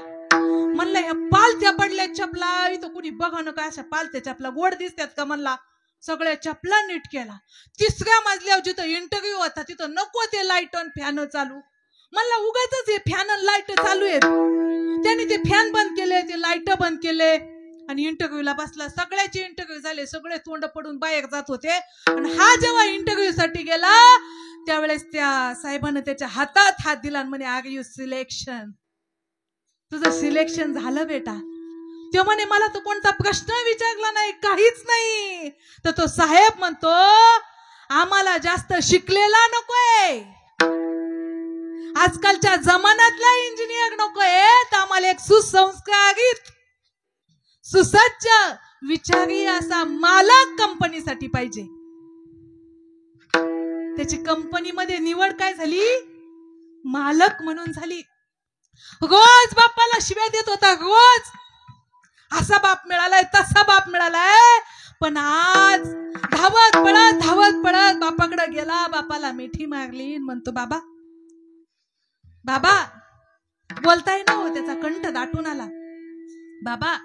म्हणलं ह्या पालत्या पडल्या चपला, इथं कुणी बघा ना काय अशा पालत्या चपला गोड दिसतात का? म्हणला सगळ्या चपला नीट केला. तिसऱ्या मजल्यावर जिथं इंटरव्ह्यू होता तिथं नको ते लाईट आणि फॅन चालू. म्हणलं उगाच हे फॅन आणि लाईट चालू आहेत. त्यांनी ते फॅन बंद केले, ते लाईट बंद केले आणि इंटरव्ह्यूला बसला. सगळ्याचे इंटरव्ह्यू झाले, सगळे तोंड पडून बाहेर जात होते. आणि हा जेव्हा इंटरव्ह्यू साठी गेला त्यावेळेस त्या साहेबांना त्याच्या हातात हात दिला आणि म्हणे आर यू सिलेक्शन? तुझं सिलेक्शन झालं बेटा. तो म्हणे मला तर कोणता प्रश्न विचारला नाही, काहीच नाही. तर तो साहेब म्हणतो आम्हाला जास्त शिकलेला नकोय, आजकालच्या जमान्यातला इंजिनियर नकोय, तर आम्हाला एक सुसंस्कारित सुसज्ज विचारी असा मालक कंपनीसाठी पाहिजे. त्याची कंपनीमध्ये निवड काय झाली? मालक म्हणून झाली. रोज बापाला शिव्या देत होता, रोज. असा बाप मिळालाय, तसा बाप मिळालाय. पण आज धावत पडत बापाकडे गेला, बापाला मिठी मारली, म्हणतो बाबा बाबा. बोलताय ना हो, त्याचा कंठ दाटून आला. बाबा.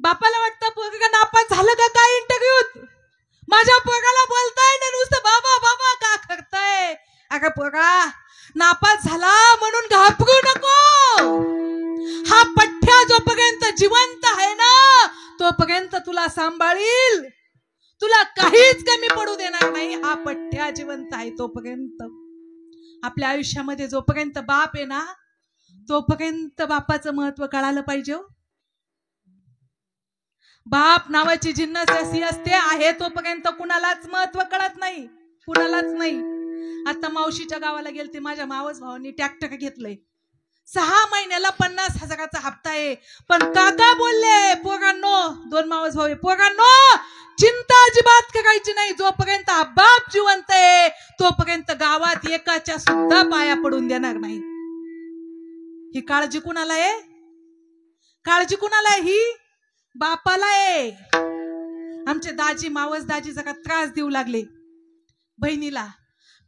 बापाला वाटतं पोरगा नापास झालं का काय इंटरव्ह्यूत? माझ्या पोराला बोलताय ना नुसतं बाबा बाबा का करताय? अगं पोरा, नापास झाला म्हणून घाबरू नको. हा पठ्ठ्या जोपर्यंत जिवंत आहे ना तोपर्यंत तुला सांभाळील, तुला काहीच कमी पडू देणार नाही. हा पठ्ठ्या जिवंत आहे तोपर्यंत. आपल्या आयुष्यामध्ये जोपर्यंत बाप आहे ना तोपर्यंत बापाचं महत्व कळालं पाहिजे. बाप नावाची जिन्नस अशी असते, आहे तोपर्यंत कुणालाच महत्व कळत नाही, कुणालाच नाही. आता मावशीच्या गावाला गेलते, माझ्या मावस भावांनी ट्रॅक्टर घेतलंय. 6 महिन्याला 50,000चा हप्ता आहे. पण काका बोलले, पोरांनो, 2 मावस भाऊ, पोरांनो चिंता अजिबात करायची नाही. जोपर्यंत हा बाप जिवंत आहे तोपर्यंत गावात एकाच्या सुद्धा पाया पडून देणार नाही. ही काळजी कुणाला आहे? काळजी कुणाला आहे? ही बापाला आहे. आमचे दाजी, मावस दाजी जरा त्रास देऊ लागले बहिणीला.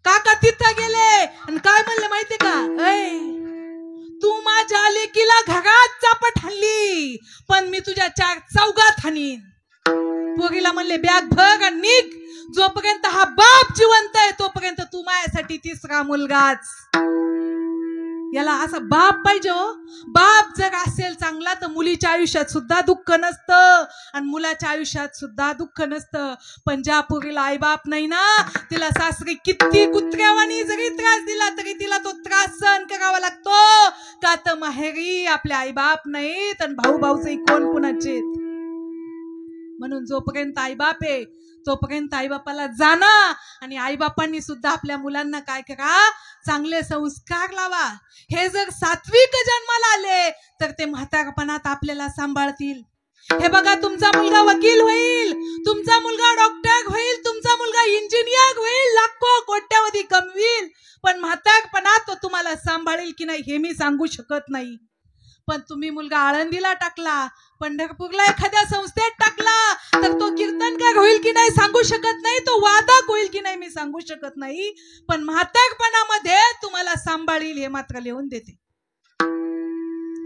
काका तिथं गेले आणि काय म्हणले माहितीये का? तू माझ्या लेकीला घरात चापट हल्ली, पण मी तुझ्या 4 चौघात हाणीन. पोरीला म्हणले बॅग भर आणि निघ. जोपर्यंत हा बाप जिवंत आहे तोपर्यंत तू माझ्यासाठी 3रा मुलगाच. याला असा बाप पाहिजे हो. बाप जर असेल चांगला तर मुलीच्या आयुष्यात सुद्धा दुःख नसतं आणि मुलाच्या आयुष्यात सुद्धा दुःख नसतं. पण ज्या पोरीला आई बाप नाही ना, तिला सासरी किती कुत्र्यावानी जरी त्रास दिला तरी तिला तो त्रास सहन करावा लागतो. का तर माहेरी आपले आई बाप नाहीत आणि भाऊ भाऊचे कोण कुणाचे. म्हणून जोपर्यंत आई बाप आहे तोपर्यंत आईबापाला जाणं आणि आईबापांनी सुद्धा आपल्या मुलांना काय करा? चांगले संस्कार लावा. हे जर सात्विक जन्माला आले तर ते म्हातारपणात आपल्याला सांभाळतील. हे बघा, तुमचा मुलगा वकील होईल, तुमचा मुलगा डॉक्टर होईल, तुमचा मुलगा इंजिनियर होईल, लाखो कोट्यावधी कमविल, पण म्हातारपणात तो तुम्हाला सांभाळेल की नाही हे मी सांगू शकत नाही. पण तुम्ही मुलगा आळंदीला टाकला, पंढरपूरला एखाद्या संस्थेत टाकला तर तो कीर्तनकार होईल की नाही सांगू शकत नाही, तो वादक होईल की नाही मी सांगू शकत नाही. पण म्हातारपणामध्ये तुम्हाला सांभाळील हे मात्र लिहून देते.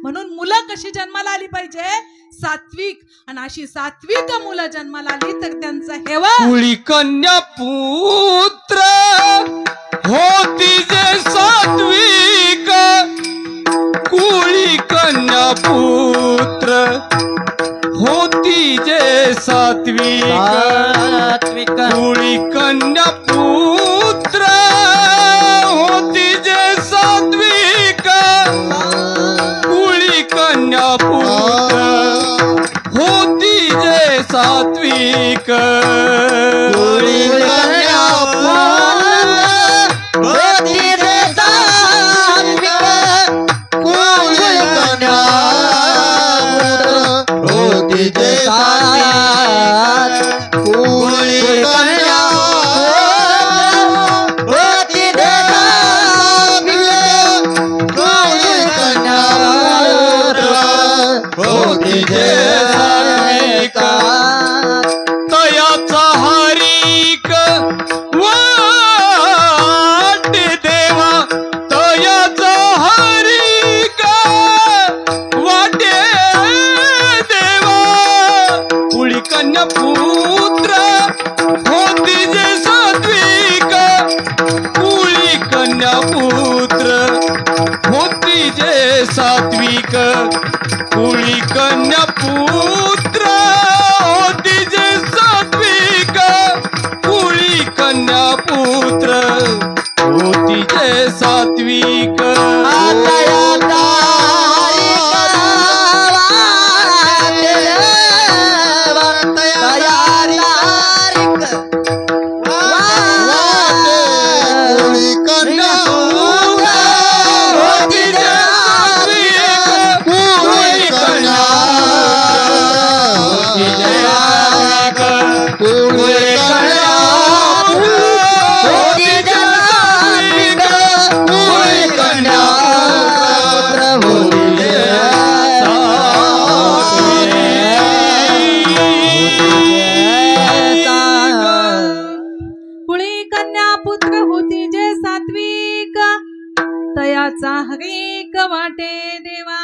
म्हणून मुलं कशी जन्माला आली पाहिजे? सात्विक. आणि अशी सात्विक मुलं जन्माला आली तर त्यांचा हेवा कुळी कन्या पुत्र होती जे सात्विक. कुळी कन्या पुत्र होती जे सात्विक. कुळी कन्या पुत्र होती जे सात्विक. कुळी कन्या पुत्र होती जे सात्विक. कुळी कन्या होती जे सात्विक. कुळी कन्या होती जे सात्विक. कुळी कन्या होती जे सात्विक. कुळी कन्या होती जे सात्विक. तयाचा हरिक वाट देवा. तयाचा हरिक वाटे देवा. कुळी कन्या पुत्र होती जे सात्विक. कुळी कन्या पुत्र होती जे सात्विक. कुळी कन्या पुत्र होती जे सात्विक. कुळी कन्या पुत्र होती जे सात्विक. कुळी कन्या होती जे सात्विक. कुळी कन्या होती जे तयाचा हरेक वाटे देवा.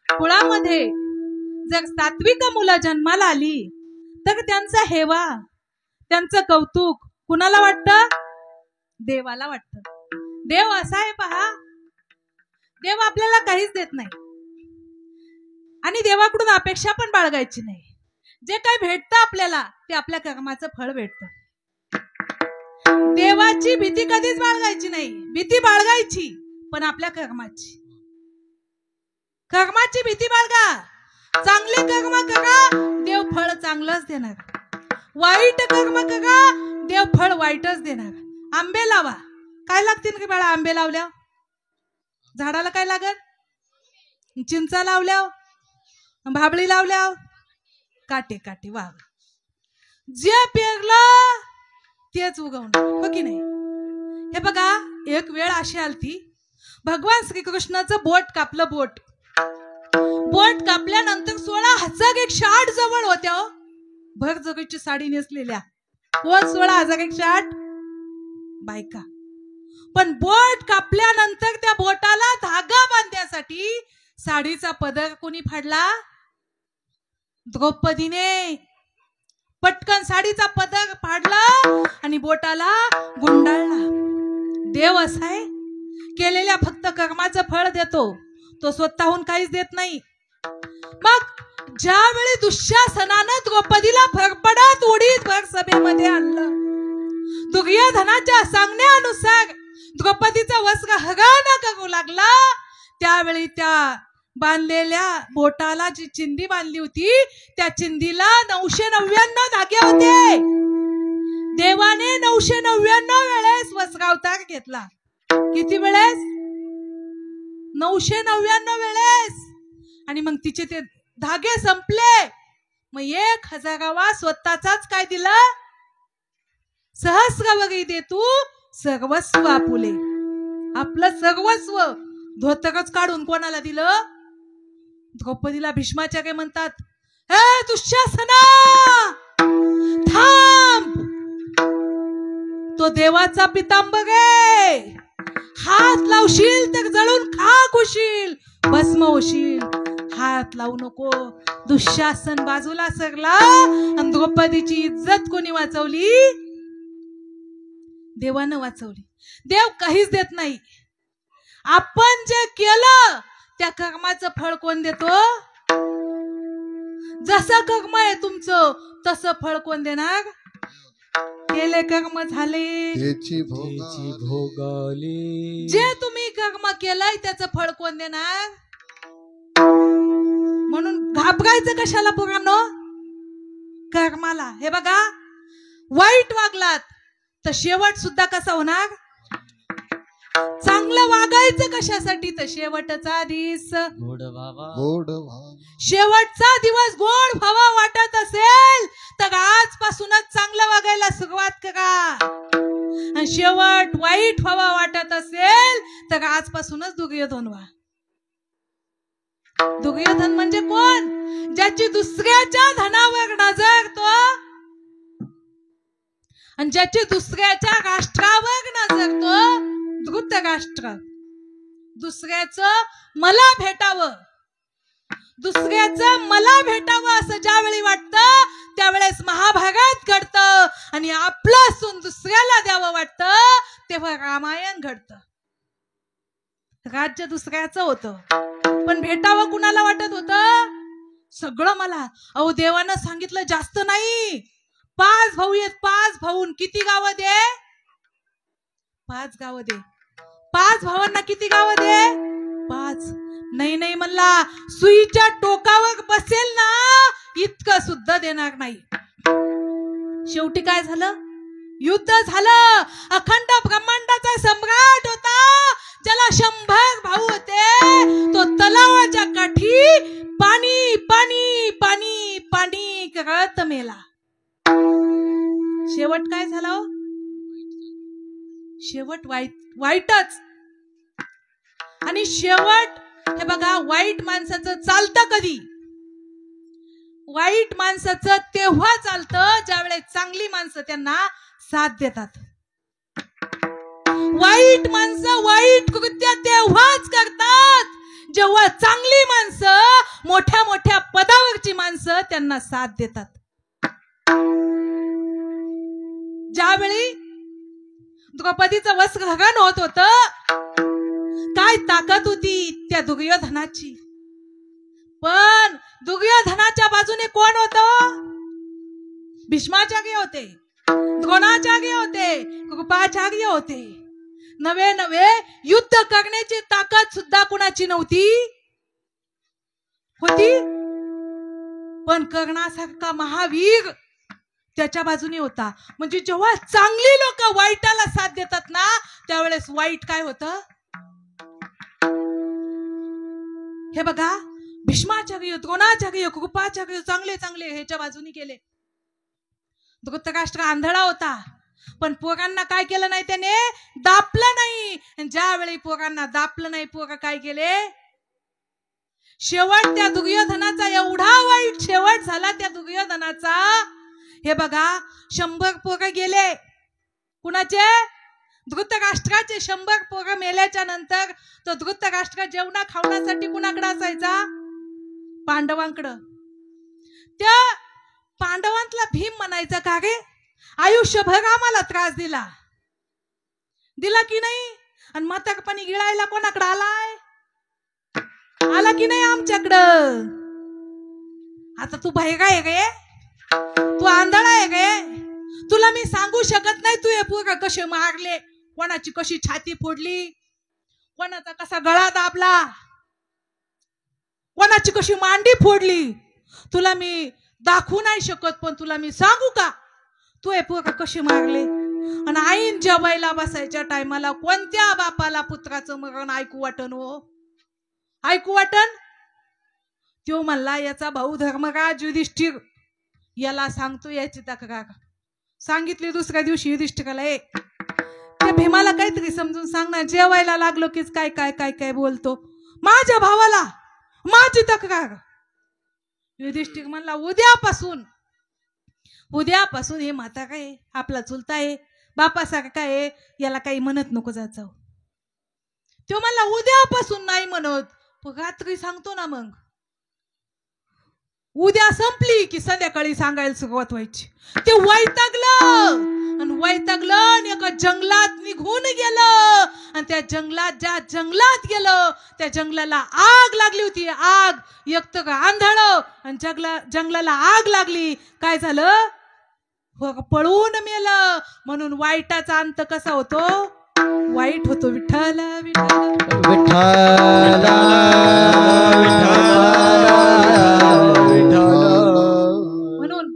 कुळामध्ये जर सात्विक मुलं जन्माला आली तर त्यांचा हेवा, त्यांचं कौतुक कुणाला वाटतं? देवाला वाटतं. देव असा आहे पहा, देव आपल्याला काहीच देत नाही आणि देवाकडून अपेक्षा पण बाळगायची नाही. जे काही भेटतं आपल्याला ते आपल्या कर्माचं फळ भेटतं. देवाची भीती कधीच बाळगायची नाही. भीती बाळगायची पण आपल्या कर्माची. कर्माची भीती बाळगा. चांगले कर्म करा, देव फळ चांगलंच देणार. वाईट कर्म करा, देव फळ वाईटच देणार. आंबे लावा, काय लागतील की बाळा? आंबे लावल्या झाडाला काय लागत? चिंचा लावल्या, भाबळी लावल्या, काटे काटे. वा, जे पेरलं तेच उगवणार, हो की नाही? हे बघा, एक वेळ अशी आलती, भगवान श्रीकृष्णाचं बोट कापलं. बोट कापल्यानंतर 16,108 जवळ होत्या हो, भर जगीची साडी नेसलेल्या. कोण 16,108? बायका. पण बोट कापल्यानंतर त्या बोटाला धागा बांधण्यासाठी साडीचा पदर कोणी फाडला? द्रौपदीने. पटकन साडीचा पदर फाडला आणि बोटाला गुंडाळला. देव असा आहे, केलेल्या फक्त कर्माचं फळ देतो, तो स्वतःहून काहीच देत नाही. मग ज्यावेळी दुःशासनानं द्रौपदीला फरफडत उडीत भर सभेमध्ये आणलं, दुर्योधनाच्या सांगण्यानुसार द्रौपदीचा वस्त्र हगाना करू लागला, त्यावेळी त्या बांधलेल्या बोटाला जी चिंदी बांधली होती त्या चिंदीला 999 धागे होते. देवाने 999 वेळेस वस्त्रावतार घेतला. किती वेळेस? 999 वेळेस. आणि मग तिचे ते धागे संपले. मग 1000वा स्वतःचाच काय दिला? सहस्रवरी दे तू सर्वस्व आपुले. आपलं सर्वस्व धोतरच काढून कोणाला दिलं? द्रौपदीला. भीष्माचार्य म्हणतात, हे दुःशासना थांब, तो देवाचा पितांबर आहे. हात लावशील तर जळून खाक होशील, भस्म होशील. हात लावू नको. दुःशासन बाजूला सरला आणि द्रौपदीची इज्जत कोणी वाचवली? देवानं वाचवली. देव काहीच देत नाही. आपण जे केलं त्या कर्माचं फळ कोण देतो? जसं कर्म आहे तुमचं तसं फळ कोण देणार? केले कर्म झाले त्याची भोगाली. जे तुम्ही कर्म केलंय त्याचं फळ कोण देणार? म्हणून घाबरायचं कशाला पोरांनो? कर्माला. हे बघा, वाईट वागलात तर शेवट सुद्धा कसा होणार? चांगलं वागायचं कशासाठी? तर शेवटचा दिवस गोड व्हावा. शेवटचा दिवस गोड व्हावा वाटत असेल तर आजपासूनच चांगलं वागायला सुरुवात करा. आणि शेवट वाईट व्हावा वाटत असेल तर आजपासूनच दुर्योधन व्हा. दुर्योधन म्हणजे कोण? ज्याची दुसऱ्याच्या धनावर नजर तो, आणि ज्याची दुसऱ्याच्या राष्ट्रावर नजर तो धृतराष्ट्र. दुसऱ्याचं मला भेटावं, दुसऱ्याचं मला भेटावं असं ज्यावेळी वाटतं त्यावेळेस महाभारत घडतं, आणि आपलं असून दुसऱ्याला द्यावं वाटतं तेव्हा रामायण घडतं. राज्य दुसऱ्याचं होतं पण भेटावं कुणाला वाटत होतं? सगळं मला. अहो, देवानं सांगितलं जास्त नाही, 5 भाऊ आहेत. 5 भाऊन किती गावं दे? 5 गावं दे. 5 भावांना किती गावं दे? 5. नाही नाही म्हणला, सुईच्या टोकावर बसेल ना इतकं सुद्धा देणार नाही. शेवटी काय झालं? युद्ध झालं. अखंड ब्रह्मांडाचा सम्राट होता, ज्याला 100 भाऊ होते, तो तलावाच्या काठी पाणी पाणी पाणी पाणी करत मेला. शेवट काय झाला? शेवट वाईटच. आणि शेवट हे बघा, वाईट माणसाचं चालतं कधी? वाईट माणसाचं तेव्हा चालतं ज्यावेळेस चांगली माणसं त्यांना साथ देतात. वाईट माणसं वाईट कृत्य तेव्हाच करतात जेव्हा चांगली माणसं मोठ्या मोठ्या पदावरची माणसं त्यांना साथ देतात. ज्यावेळी द्रौपदीचं वस्त्रहरण होत होत, काय ताकद होती त्या दुर्योधनाची. पण दुर्योधनाच्या बाजूने कोण होतं? भीष्माचार्य होते, द्रोणाचार्य होते, कृपाचार्य होते. नवे नवे युद्ध करण्याची ताकद सुद्धा कुणाची नव्हती होती, पण कर्णासारखा महावीर त्याच्या बाजूने होता. म्हणजे जेव्हा चांगली लोक वाईटाला साथ देतात ना, त्यावेळेस वाईट काय होतं हे बघा. भीष्माचार्य, द्रोणाचार्य, कृपाचार्य चांगले चांगले ह्याच्या बाजूने गेले. धृतराष्ट्र आंधळा होता, पण पोरांना काय केलं नाही, त्याने दापलं नाही. ज्यावेळी पोरांना दापलं नाही, पोरं काय केले, शेवट त्या दुर्योधनाचा एवढा वाईट शेवट झाला त्या दुर्योधनाचा. हे बघा 100 पोरं गेले. कुणाचे? धृतराष्ट्राचे 100 पोरं मेल्याच्या नंतर तो धृतराष्ट्र जेवणा खावण्यासाठी कुणाकडे असायचा? पांडवांकडं. त्या पांडवांतला भीम म्हणायचा, का रे आयुष्यभर आम्हाला त्रास दिला की नाही, आणि म्हातारपणी गिळायला कोणाकडे आलाय? आला की नाही आमच्याकडं. आता तू बहिरा आहे गे, तू आंधळा आहे गे, तुला मी सांगू शकत नाही तू हे पोरं कसे मारले, कोणाची कशी छाती फोडली, कोणाचा कसा गळा दाबला, कोणाची कशी मांडी फोडली, तुला मी दाखवू नाही शकत. पण तुला मी सांगू का, तू हे पोरं कशी मारले. आणि आईन जेवायला बसायच्या टायमाला कोणत्या बापाला पुत्राचं मरण ऐकू वाटन हो? ऐकू वाटन? तो म्हणला याचा भाऊ धर्मराज युधिष्ठिर याला सांगतो याची तक्रार. सांगितली दुसऱ्या दिवशी युधिष्ठिराला, त्या भीमाला काहीतरी समजून सांगणार. जेवायला लागलो कीच काय काय काय काय बोलतो, माझ्या भावाला माझी तक्रार. युधिष्ठिर म्हणला उद्यापासून हे म्हातारा आहे, आपला चुलता आहे, बापासारखा आहे, याला काही म्हणत नको जायचं. तो म्हणला उद्यापासून नाही म्हणत, रात्री सांगतो ना. मग उद्या संपली की संध्याकाळी सांगायला सुरुवात व्हायची. ते वैतागलं आणि एका जंगलात निघून गेलं. आणि त्या जंगलात ज्या जंगलात गेलं त्या जंगलाला आग लागली होती. आग एक तर आंधळ, आणि जंगलाला आग लागली. काय झालं, पळून मेलं. म्हणून वाईटाचा अंत कसा होतो? वाईट होतो. विठ्ठल विठ्ठल म्हणून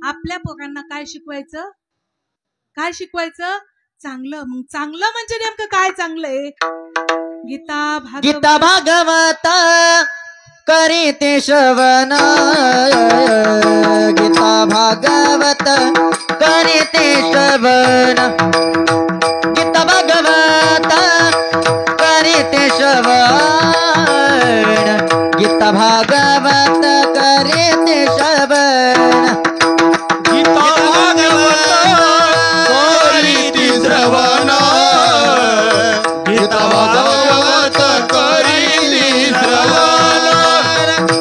आपल्या पोरांना काय शिकवायचं? काय शिकवायचं? चांगलं. मग चांगलं म्हणजे नेमकं काय चांगलं आहे? गीता भागवत करीते श्रवण, गीता भागवत करीते श्रवण, गीता भागवत करीते श्रवण, गीता भागवत करीते श्रवण, गीता भागवत करीते श्रवण, गीता भागवत करीते श्रवण,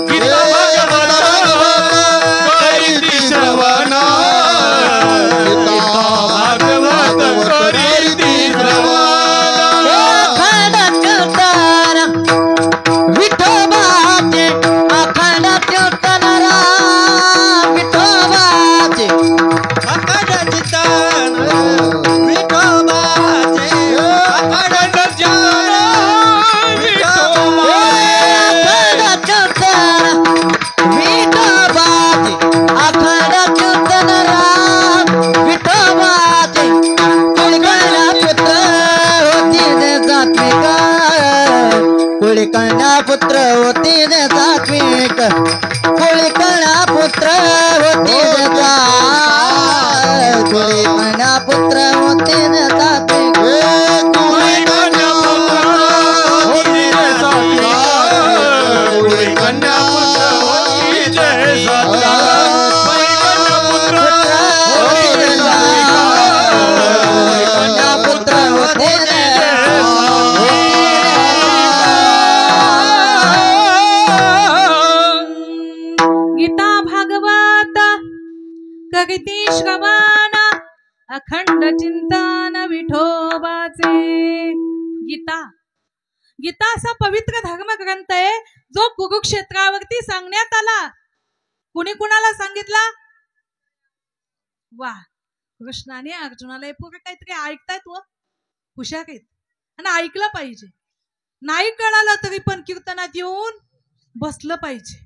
गीता भागवत करीते श्रवण, गीता भागवत करीते श्रवण. अखंड कीर्तन विठोबाचे, अखंड कीर्तन राम विठोबाचे, अखंड चिंतन विठोबाचे, अखंड ज्ञान विठोबाचे, अखंड कीर्तन विठोबाचे, अखंड कीर्तन राम विठोबाचे. कुळकर्णा पुत्र होती जे सात्विक, कुळकर्णा पुत्र होती जे सात्विक, कुळकर्णा पुत्र होती जे कुळकर्णा पुत्र होती जे सात्विक. कुळी कन्या पुत्र होती जय सात्विक, कुळी कन्या पुत्र होती जय सात्विक, कुळी कन्या पुत्र होती जय सात्विक, पुत्र होते गीता असा पवित्र धर्मग्रंथ आहे जो कुरुक्षेत्रावरती सांगण्यात आला. कुणी कुणाला सांगितला? वा, कृष्णाने अर्जुनाला पुढे काहीतरी ऐकतायत व हुशार आहेत आणि ऐकलं पाहिजे. नाही कळालं तरी पण कीर्तनात येऊन बसलं पाहिजे.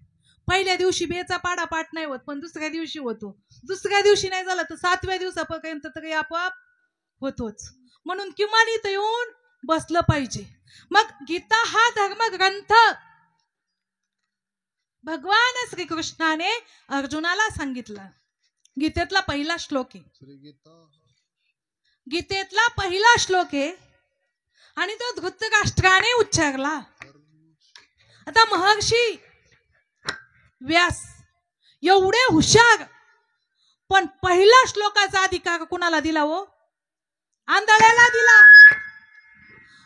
पहिल्या दिवशी बेचा पाडा पाठ नाही होत, पण दुसऱ्या दिवशी होतो. दुसऱ्या दिवशी नाही झालं तर 7व्या दिवसापर्यंत तरी आपोआप होतोच. म्हणून किमान इथं येऊन बसलं पाहिजे. मग गीता हा धर्मग्रंथ भगवान श्रीकृष्णाने अर्जुनाला सांगितला. गीतेतला पहिला श्लोक आहे. गीतेतला पहिला श्लोक आहे आणि तो धृतराष्ट्राने उच्चारला. आता महर्षी व्यास एवढे हुशार, पण पहिला श्लोकाचा अधिकार कुणाला दिला हो? आंधळ्याला दिला.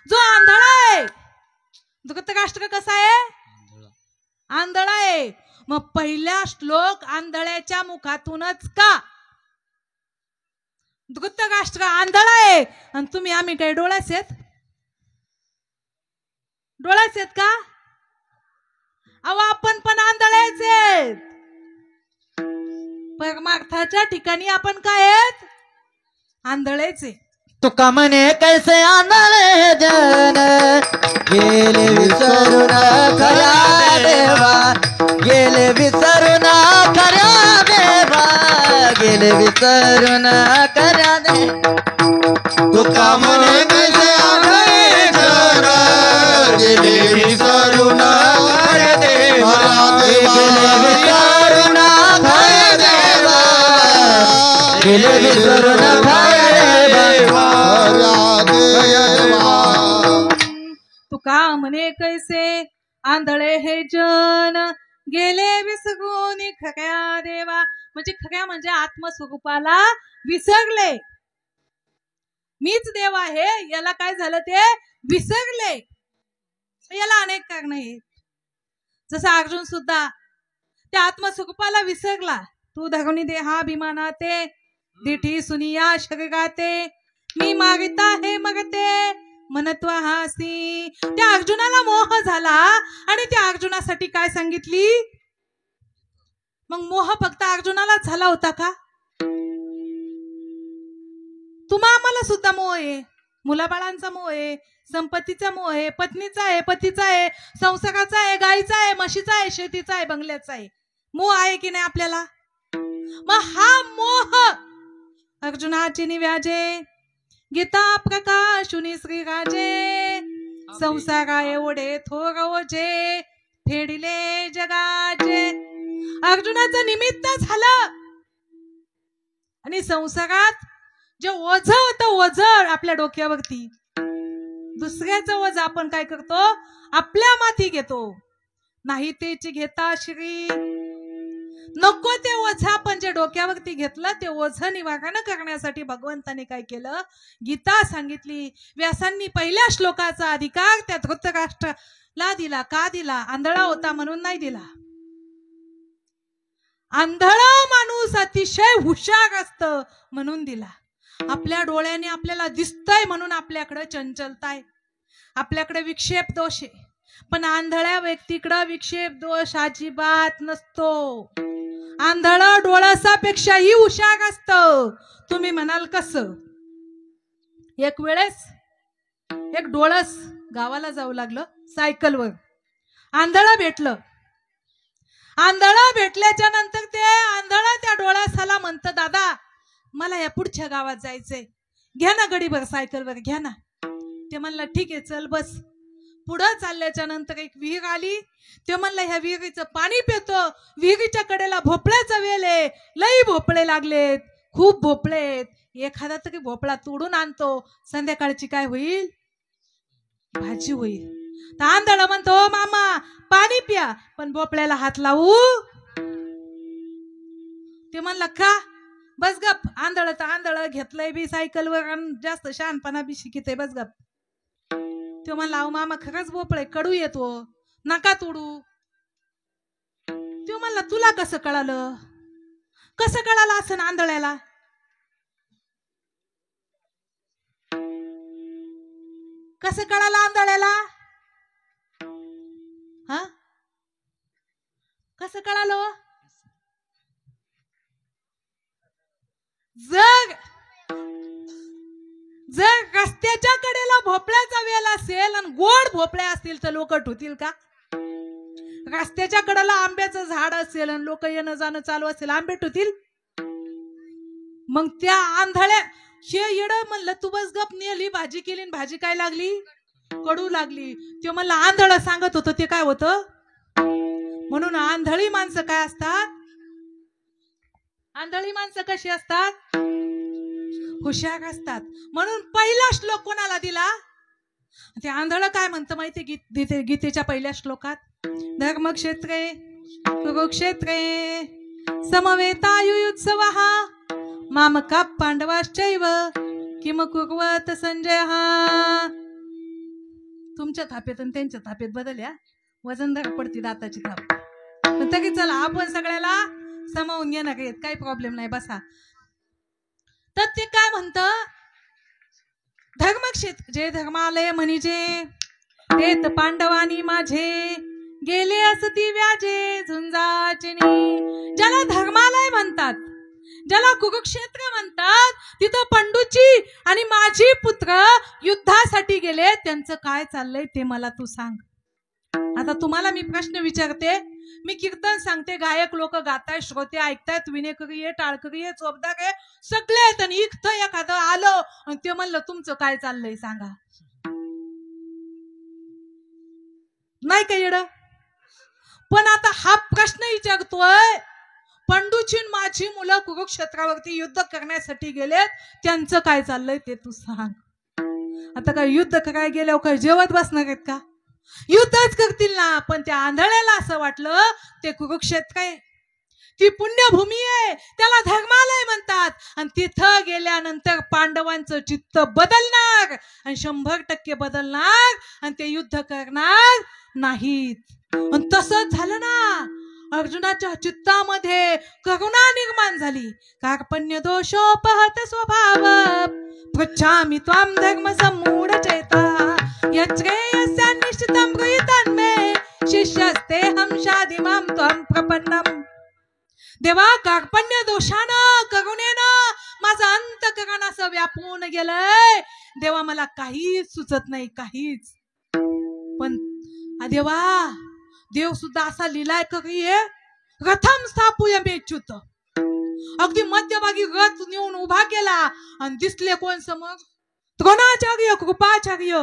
जो आंधळा आहे, धृतराष्ट्र कसा आहे? आंधळा आहे. मग पहिला श्लोक आंधळ्याच्या मुखातूनच का? धृतराष्ट्र आंधळा आहे आणि तुम्ही आम्ही काही डोळ्याच आहेत? डोळ्याच आहेत का? अहो आपण पण आंधळेच आहेत. परमार्थाच्या ठिकाणी आपण काय आहेत? आंधळेच आहे. तुका म्हणे कैसे आंधळे जन गेले विसरून खऱ्या देवा, गेले विसरून खऱ्या देवा, गेले विसरून खऱ्या देवा. तुका म्हणे कैसे आंधळे जन गेले विसरून खऱ्या देवा, गेले विसरून खऱ्या देवा, गेले विसरून खऱ्या देवा. तुका म्हणे कैसे आंधळे हे जन गेले विसरून खऱ्या देवा. म्हणजे खऱ्या म्हणजे आत्मस्वरूपाला विसरले. मीच देव आहे याला काय झालं ते विसरले. याला अनेक कारण आहेत. जसं अर्जुन सुद्धा त्या आत्मस्वरूपाला विसरला. तू धरुणी देहाभिमानाते दिठी सुनिया शरीराते, मी मागिता हे मगते मनत्वा हासी. त्या अर्जुनाला मोह झाला आणि त्या अर्जुनासाठी काय सांगितली? मग मोह फक्त अर्जुनाला झाला होता का? तुम्हा आम्हाला सुद्धा मोह आहे. मुलाबाळांचा मोह आहे, संपत्तीचा मोह आहे, पत्नीचा आहे, पतीचा आहे, संसाराचा आहे, गाईचा आहे, म्हशीचा आहे, शेतीचा आहे, बंगल्याचा आहे. मोह आहे की नाही आपल्याला? मग हा मोह अर्जुनाची निव्याजे गीता प्रकाशुनी श्रीराजे, संसारा एवढे थोर ओझे फेडिले जगाचे. अर्जुनाचं निमित्त झालं आणि संसारात जे ओझ होतं, ओझ आपल्या डोक्यावरती, दुसऱ्याचं ओझ आपण काय करतो? आपल्या माथी घेतो. नाही तेची घेता श्री. नको ते ओझ आपण जे डोक्यावरती घेतलं ते ओझ निवारण करण्यासाठी भगवंताने काय केलं? गीता सांगितली. व्यासांनी पहिल्या श्लोकाचा अधिकार त्या धृतराष्ट्राला दिला. का दिला? आंधळा होता म्हणून नाही दिला. आंधळा माणूस अतिशय हुशार असतं म्हणून दिला. आपल्या डोळ्याने आपल्याला दिसतंय म्हणून आपल्याकडे चंचलताय, आपल्याकडे विक्षेप दोष आहे. पण आंधळ्या व्यक्तीकडे विक्षेप दोष अजिबात नसतो. आंधळ डोळसापेक्षाही हुशार असतं. तुम्ही म्हणाल कसं? एक वेळेस एक डोळस गावाला जाऊ लागलं सायकलवर. आंधळा भेटलं. आंधळा भेटल्याच्या नंतर ते आंधळा त्या डोळसाला म्हणतं, दादा मला या पुढच्या गावात जायचंय, घ्या ना गडीभर सायकलवर, घ्या ना. ते म्हणलं ठीक आहे चल बस. पुढं चालल्याच्या नंतर एक विहीर आली. ते म्हणलं ह्या विहिरीचं पाणी पितो. विहिरीच्या कडेला भोपळ्याचा वेल आहे, लई भोपळे लागलेत, खूप भोपळेत. एखादा तरी भोपळा तोडून आणतो, संध्याकाळची काय होईल? भाजी होईल. तर आंधळा म्हणतो, मामा पाणी प्या पण भोपळ्याला हात लावू. ते म्हणलं का? बस गप. आंधळ तर आंधळ घेतलंय बी सायकलवर आणि जास्त शहाणपणा बी शिकिते, बस गप. तो म्हणला, अहो मामा खरंच भोपळे कडू येतो, नका तोडू. तो म्हणला, तुला कसं कळालं? कसं कळालं असं आंधळ्याला? कसं कळालं आंधळ्याला? कसं कळालं? जर जर रस्त्याच्या कडेला भोपळ्याचा वेल असेल आणि गोड भोपळे असतील तर लोक ठुतील का? रस्त्याच्या कडेला आंब्याचं झाड असेल आणि लोक येणं जाणं चालू असेल, आंबे ठुतील? मग त्या आंधळ्या हे येड म्हणलं तू बस गप, नेली भाजी केली आणि भाजी काय लागली? कडू लागली. ते म्हणलं आंधळ सांगत होतं ते काय होतं? म्हणून आंधळी माणसं काय असतात? आंधळी माणसं कशी असतात? हुशार असतात. म्हणून पहिला श्लोक कोणाला दिला? ते आंधळ काय म्हणतं माहिती? गीतेच्या पहिल्या श्लोकात, धर्मक्षेत्रे कुरुक्षेत्रे समवेतायुयुत्सवः मामका पांडवाश्चैव किम कुर्वत संजयः. तुमच्या थापेत आणि त्यांच्या थापेत बदल्या, वजनदार पडती दाताची थाप. पण तरी चला आपण सगळ्याला समावून घेणार आहेत, काही प्रॉब्लेम नाही, बसा. तर ते काय म्हणतं? धर्मक्षेत्र जे धर्मालय म्हणजे तेत पांडवानी माझे गेले असती व्याजे झुंजाचे. ज्याला धर्मालय म्हणतात, ज्याला कुरुक्षेत्र म्हणतात, तिथं पंडूची आणि माझी पुत्र युद्धासाठी गेले. त्यांचं काय चाललंय ते मला तू सांग. आता तुम्हाला मी प्रश्न विचारते. मी कीर्तन सांगते, गायक लोक गाताय, श्रोते ऐकतायत, विनेकरी आहे, टाळकरी आहे, चोपदार आहे, सगळे आहेत. आणि इथं एखादं आलं आणि ते म्हणलं तुमचं काय चाललंय सांगा, नाही का येड? पण आता हा प्रश्न विचारतोय, पंडूची माझी मुलं कुरुक्षेत्रावरती युद्ध करण्यासाठी गेलेत, त्यांचं काय चाललंय ते तू सांग. आता काय युद्ध करायला गेल्यावर काय जेवत बसणार आहेत का? युद्धच करतील ना. पण त्या आंधळ्याला असं वाटलं ते कुरुक्षेत्र आहे, ती पुण्यभूमी आहे, त्याला धर्मालय म्हणतात. आणि तिथं गेल्यानंतर पांडवांचं चित्त बदलणार आणि 100% बदलणार आणि ते युद्ध करणार नाहीत. आणि तसंच झालं ना. अर्जुनाच्या चित्तामध्ये करुणा निर्माण झाली. कार्पण्य दोषोपहत स्वभाव पृच्छामि त्वां धर्म सम्मूढ चेता यच्रेयस्य निश्चितं गृहीतं मे शिष्यस्तेऽहं शाधिमां त्वां प्रपन्नम्. देवा, कार्पण्य दोषानं करुणेनं माझं अंतःकरण असं व्यापून गेलंय. देवा, मला काहीच सुचत नाही, काहीच. पण देवा, देव सुद्धा असा लिलाय करी आहे, रथम स्थापूयमेच्युत. अगदी मध्यभागी रथ नेऊन उभा केला आणि दिसले कोण समोर? द्रोणाचार्य, कृपाचार्य.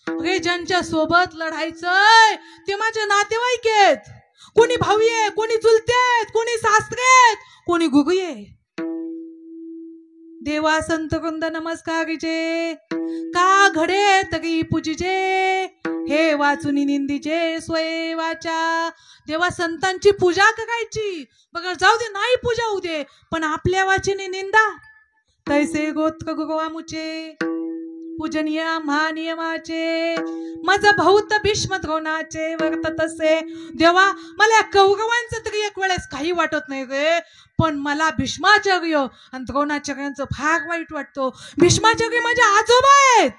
अरे, ज्यांच्या सोबत लढायचंय ते माझे नातेवाईक आहेत. कोणी भावी आहे, कोणी चुलते आहेत, कोणी सासरे आहेत, कोणी गुरु आहे. देवा संत वृंद नमस्कारीचे, का घडे तरी पूजिजे, हे वाचुनी निंदीचे स्वये वाचा. देवा, संतांची पूजा करायची, बघा जाऊ दे, नाही पूजा होऊ दे, पण आपल्या वाचीने निंदा. तैसे गोत्र गुरुवामुचे पूजनीय आम्हा नियमाचे, माझा भाऊत भीष्म द्रोणाचे वर्त तसे. देवा, मला कौरवांचं तरी एक वेळेस काही वाटत नाही रे, पण मला भीष्माचार्य आणि द्रोणाचार्यांचं फार वाईट वाटतं. भीष्माचार्य माझे आजोबा आहेत.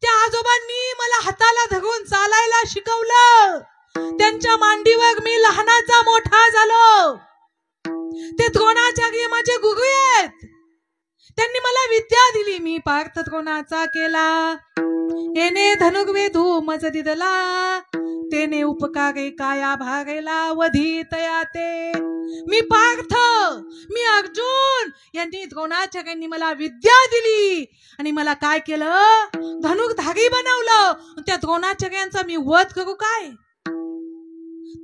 त्या आजोबांनी मला हाताला धरून चालायला शिकवलं. त्यांच्या मांडीवर मी लहानाचा मोठा झालो. ते द्रोणाचार्य माझे गुरु आहेत. त्यांनी मला विद्या दिली. मी पार्थ द्रोणाचा केला. येणे धनुर्वेधू मज दिदला, तेने उपकारे काया भारेला वधितया ते. मी पार्थ, मी अर्जुन, यांनी द्रोणाचार्यांनी मला विद्या दिली आणि मला काय केलं? धनुर्धारी बनवलं. त्या द्रोणाचार्यांचा मी वध करू काय?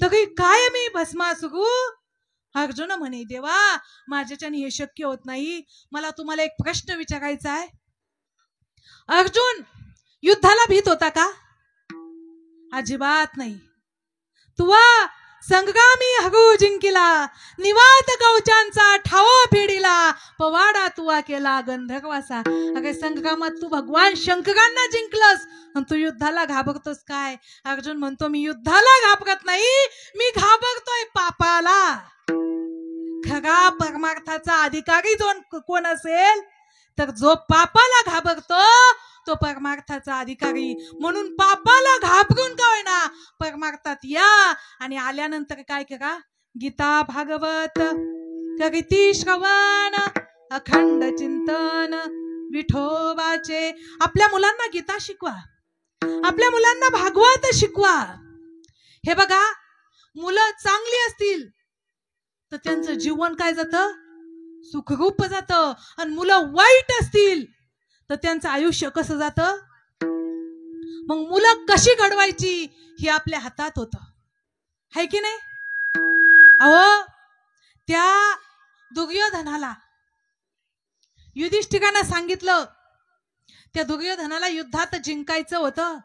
तरी काय मी भस्मासुरू? अर्जुन म्हणे, देवा, माझ्याच्याने हे शक्य होत नाही. मला तुम्हाला एक प्रश्न विचारायचा आहे. अर्जुन युद्धाला भीत होता का? अजिबात नाही. तुवा संग्रामी हगू जिंकिला, निवात कवचांचा ठाव फेडिला, पवाडा तुवा केला गंधर्वासा. अरे, संग्रामात तू भगवान शंकरांना जिंकलस आणि तू युद्धाला घाबरतोस काय? अर्जुन म्हणतो, मी युद्धाला घाबरत नाही, मी घाबरतोय पापाला. खरा परमार्थाचा अधिकारी कोण असेल तर जो पापाला घाबरतो तो परमार्थाचा अधिकारी. म्हणून पापाला घाबरून का होईना परमार्थात या. आणि आल्यानंतर काय करा, गीता भागवत करीती श्रवण अखंड चिंतन विठोबाचे. आपल्या मुलांना गीता शिकवा, आपल्या मुलांना भागवत शिकवा. हे बघा, मुलं चांगली असतील तर त्यांचं जीवन काय जातं, सुखरूप जातं. आणि मुलं वाईट असतील तर त्यांचं आयुष्य कसं जातं. मग मुलं कशी घडवायची हे आपल्या हातात होतं, है की नाही. अहो, त्या दुर्योधनाला युधिष्ठिरानं सांगितलं, त्या दुर्योधनाला युद्धात जिंकायचं होतं.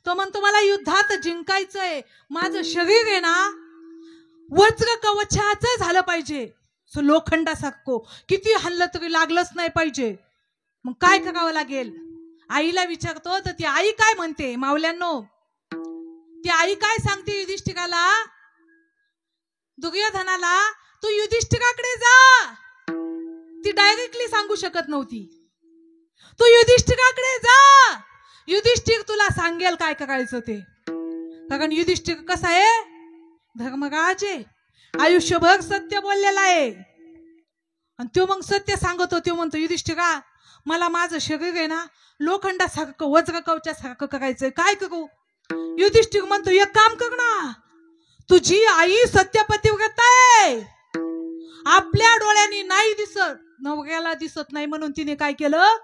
तो म्हणतो मला युद्धात जिंकायचंय, माझं शरीर आहे ना वज्र कवचाचं झालं पाहिजे, लोखंडासारखं, किती हल्लं तरी लागलंच नाही पाहिजे. मग काय करावं लागेल. आईला विचारतो तर ती आई काय म्हणते, मावल्यांनो ती आई काय सांगते युधिष्ठिराला, दुर्योधनाला, तू युधिष्ठिराकडे जा. ती डायरेक्टली सांगू शकत नव्हती, तू युधिष्ठिराकडे जा, युधिष्ठिर तुला सांगेल काय करायचं ते. कारण युधिष्ठिर कसा आहे, धर्मराज आहे, आयुष्यभर सत्य बोललेला आहे. आणि तो मग सत्य सांगतो. तो म्हणतो युधिष्ठिरा, मला माझं शरीर आहे ना लोखंडासारखं वज्र कवचासारखं करायचंय, काय करू. युधिष्ठिर म्हणतो एक काम कर ना, तुझी आई सत्यपतिव्रता आहे, आपल्या डोळ्यांनी नाही दिसत, नवऱ्याला दिसत नाही म्हणून तिने काय केलं,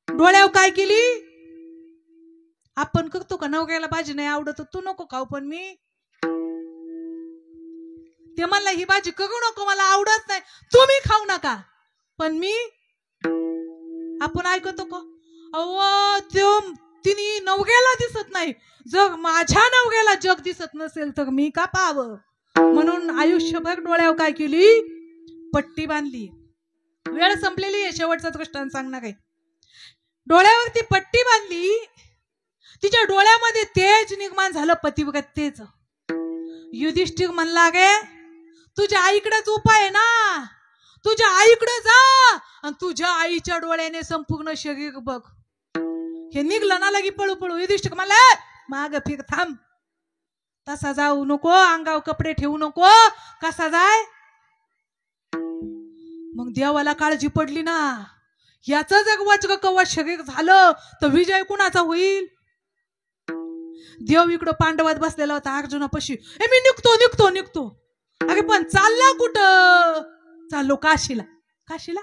डोळ्यावर काय केली. आपण करतो का, नवऱ्याला भाजी नाही आवडत तू नको खाऊ पण मी, ते म्हणला ही भाजी करू नको मला आवडत नाही, तुम्ही खाऊ नका पण मी. आपण ऐकतो का, अहो त्यो तिने नवऱ्याला दिसत नाही, जग माझ्या नवऱ्याला जग दिसत नसेल तर मी का पाहावं. म्हणून आयुष्यभर डोळ्यावर काय केली, पट्टी बांधली. वेळ संपलेली आहे, शेवटचा दृष्टांत सांगणार आहे. डोळ्यावरती पट्टी बांधली, तिच्या डोळ्यामध्ये तेज निर्माण झालं पतिव्रतेच. युधिष्ठिर म्हणला गे तुझ्या आईकडेच उपाय आहे ना, तुझ्या आईकडे जा आणि तुझ्या आईच्या डोळ्याने संपूर्ण शरीर बघ. हे निघलं ना लगी पळू पळू. युधिष्ठिर म्हणला माग फिर थांब, तसा जाऊ नको, अंगावर कपडे ठेवू नको, कसा जाय. मग देवाला काळजी पडली ना, याच जग वज्र कवच शरीर झालं तर विजय कुणाचा होईल. देव इकडं पांडवात बसलेला होता अर्जुनापाशी, ए मी निघतो निघतो निघतो. अरे पण चालला कुठं, चाललो काशीला. काशीला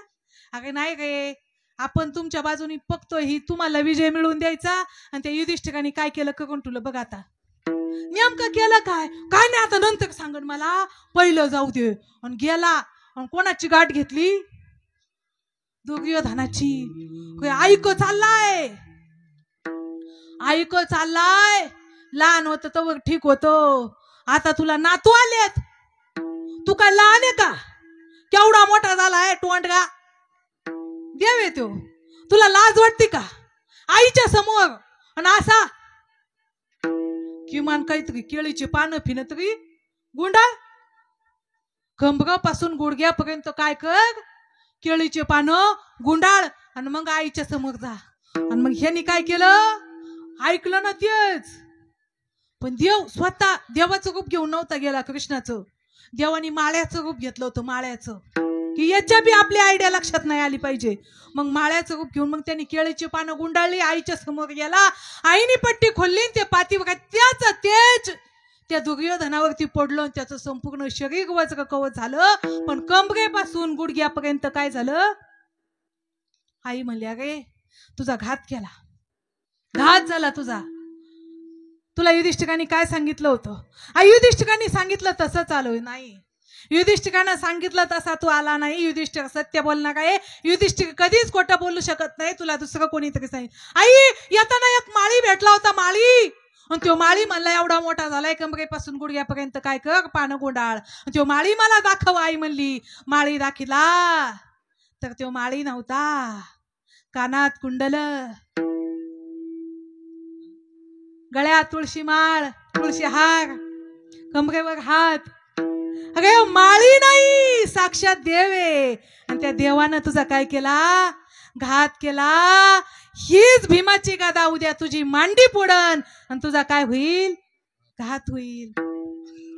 अरे नाही रे, आपण तुमच्या बाजूनी बघतोय, ही तुम्हाला विजय मिळवून द्यायचा. आणि त्या युधिष्ठिराने काय केलं करून तुला बघ आता, नेमकं केलं काय, काय नाही आता नंतर सांगण मला, पहिलं जाऊ दे. आणि गेला आणि कोणाची गाठ घेतली, दुर्योधनाची. ऐक चाललाय, ऐक चाललाय. लहान होत तर ठीक होतो, आता तुला नातू आलेत, तू काय लहान आहे का, केवढा मोठा झालाय टोंडगा. देव येतो, तुला लाज वाटते का आईच्या समोर. आणि असा किमान काहीतरी केळीचे पानं फिन तरी गुंडाळ, कंबरापासून गुडघ्यापर्यंत काय कर, केळीचे पानं गुंडाळ आणि मग आईच्या समोर जा. आणि मग ह्यानी काय केलं, ऐकलं ना तेच. पण देव स्वतः देवाचं रूप घेऊन नव्हता गेला कृष्णाचं, देवानी माळ्याचं रूप घेतलं होतं, माळ्याचं, की याच्या बी आपली आयडिया लक्षात नाही आली पाहिजे. मग माळ्याचं रूप घेऊन मग त्यांनी केळीची पानं गुंडाळली, आईच्या समोर गेला, आईने पट्टी खोलली, ते पातिव्रत्याचं तेज त्या दुर्योधनावरती पडलं, त्याचं संपूर्ण शरीर वज्र कवच झालं. पण कंबरेपासून गुडघ्यापर्यंत काय झालं, आई म्हणली अरे तुझा घात केला, घात झाला तुझा. तुला युधिष्ठिराने काय सांगितलं होतं, युधिष्ठिराने सांगितलं तसं चालू नाही, युधिष्ठिरानं सांगितलं तसा तू आला नाही. युधिष्ठिर सत्य बोलणार आहे, युधिष्ठिर कधीच खोटं बोलू शकत नाही. तुला दुसरं कोणीतरी सांगितलं, आई येताना एक माळी भेटला होता, माळी. आणि तो माळी म्हणला एवढा मोठा झालाय, कमरेपासून गुडघ्यापर्यंत काय कर, पानं गुंडाळ. तो माळी मला दाखव, आई म्हणली. माळी दाखिला तर तो माळी नव्हता, कानात कुंडल, गळ्यात तुळशी माळ, तुळशी हार, कमरेवर हात. अरे माळी नाही, साक्षात देव आहे. आणि त्या देवानं तुझा काय केला, घात केला हीच भीमाची गादा उद्या तुझी मांडी फोडन आणि तुझा काय होईल घात होईल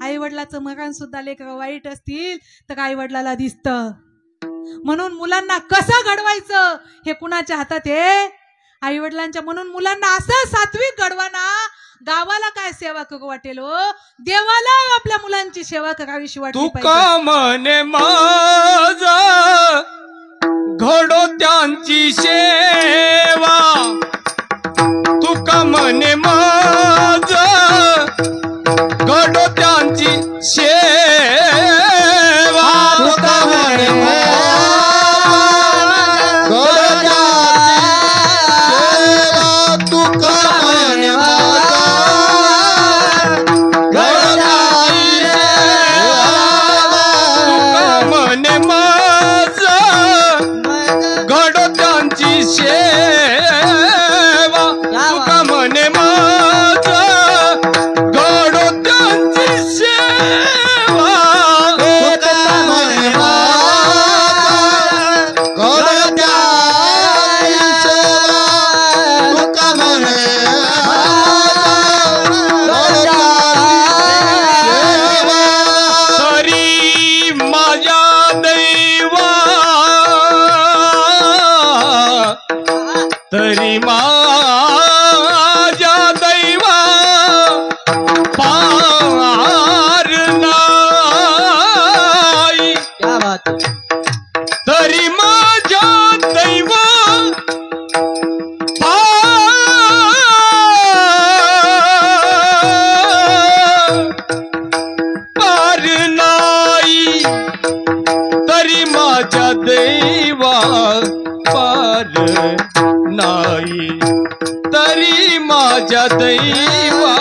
आई वडिलाचं मरण सुद्धा लेकरं वाईट असतील तर आई वडिलाला दिसतं म्हणून मुलांना कसं घडवायचं हे कुणाच्या हातात आहे आई वडिलांच्या म्हणून मुलांना असं सात्विक घडवाना गावाला काय सेवा करू वाटेल हो देवाला आपल्या मुलांची सेवा करावीशी वाटली तू पाहिजे का म्हणे माझा घडो त्यांची सेवा तू का म्हणे माझा घडो त्यांची सेवा तुका म्हणे तुका म्हणे म्हणे माझा घडो त्यांची सेवा तुका म्हणे माझा घडो त्यांची सेवा तरी माझ्या दैवा तरी माझ्या दैवा पार नाही क्या बात है. तरी माझ्या दैवा पार नाही तरी माझ्या दैवा पार नाही तरी माझ्या दैवा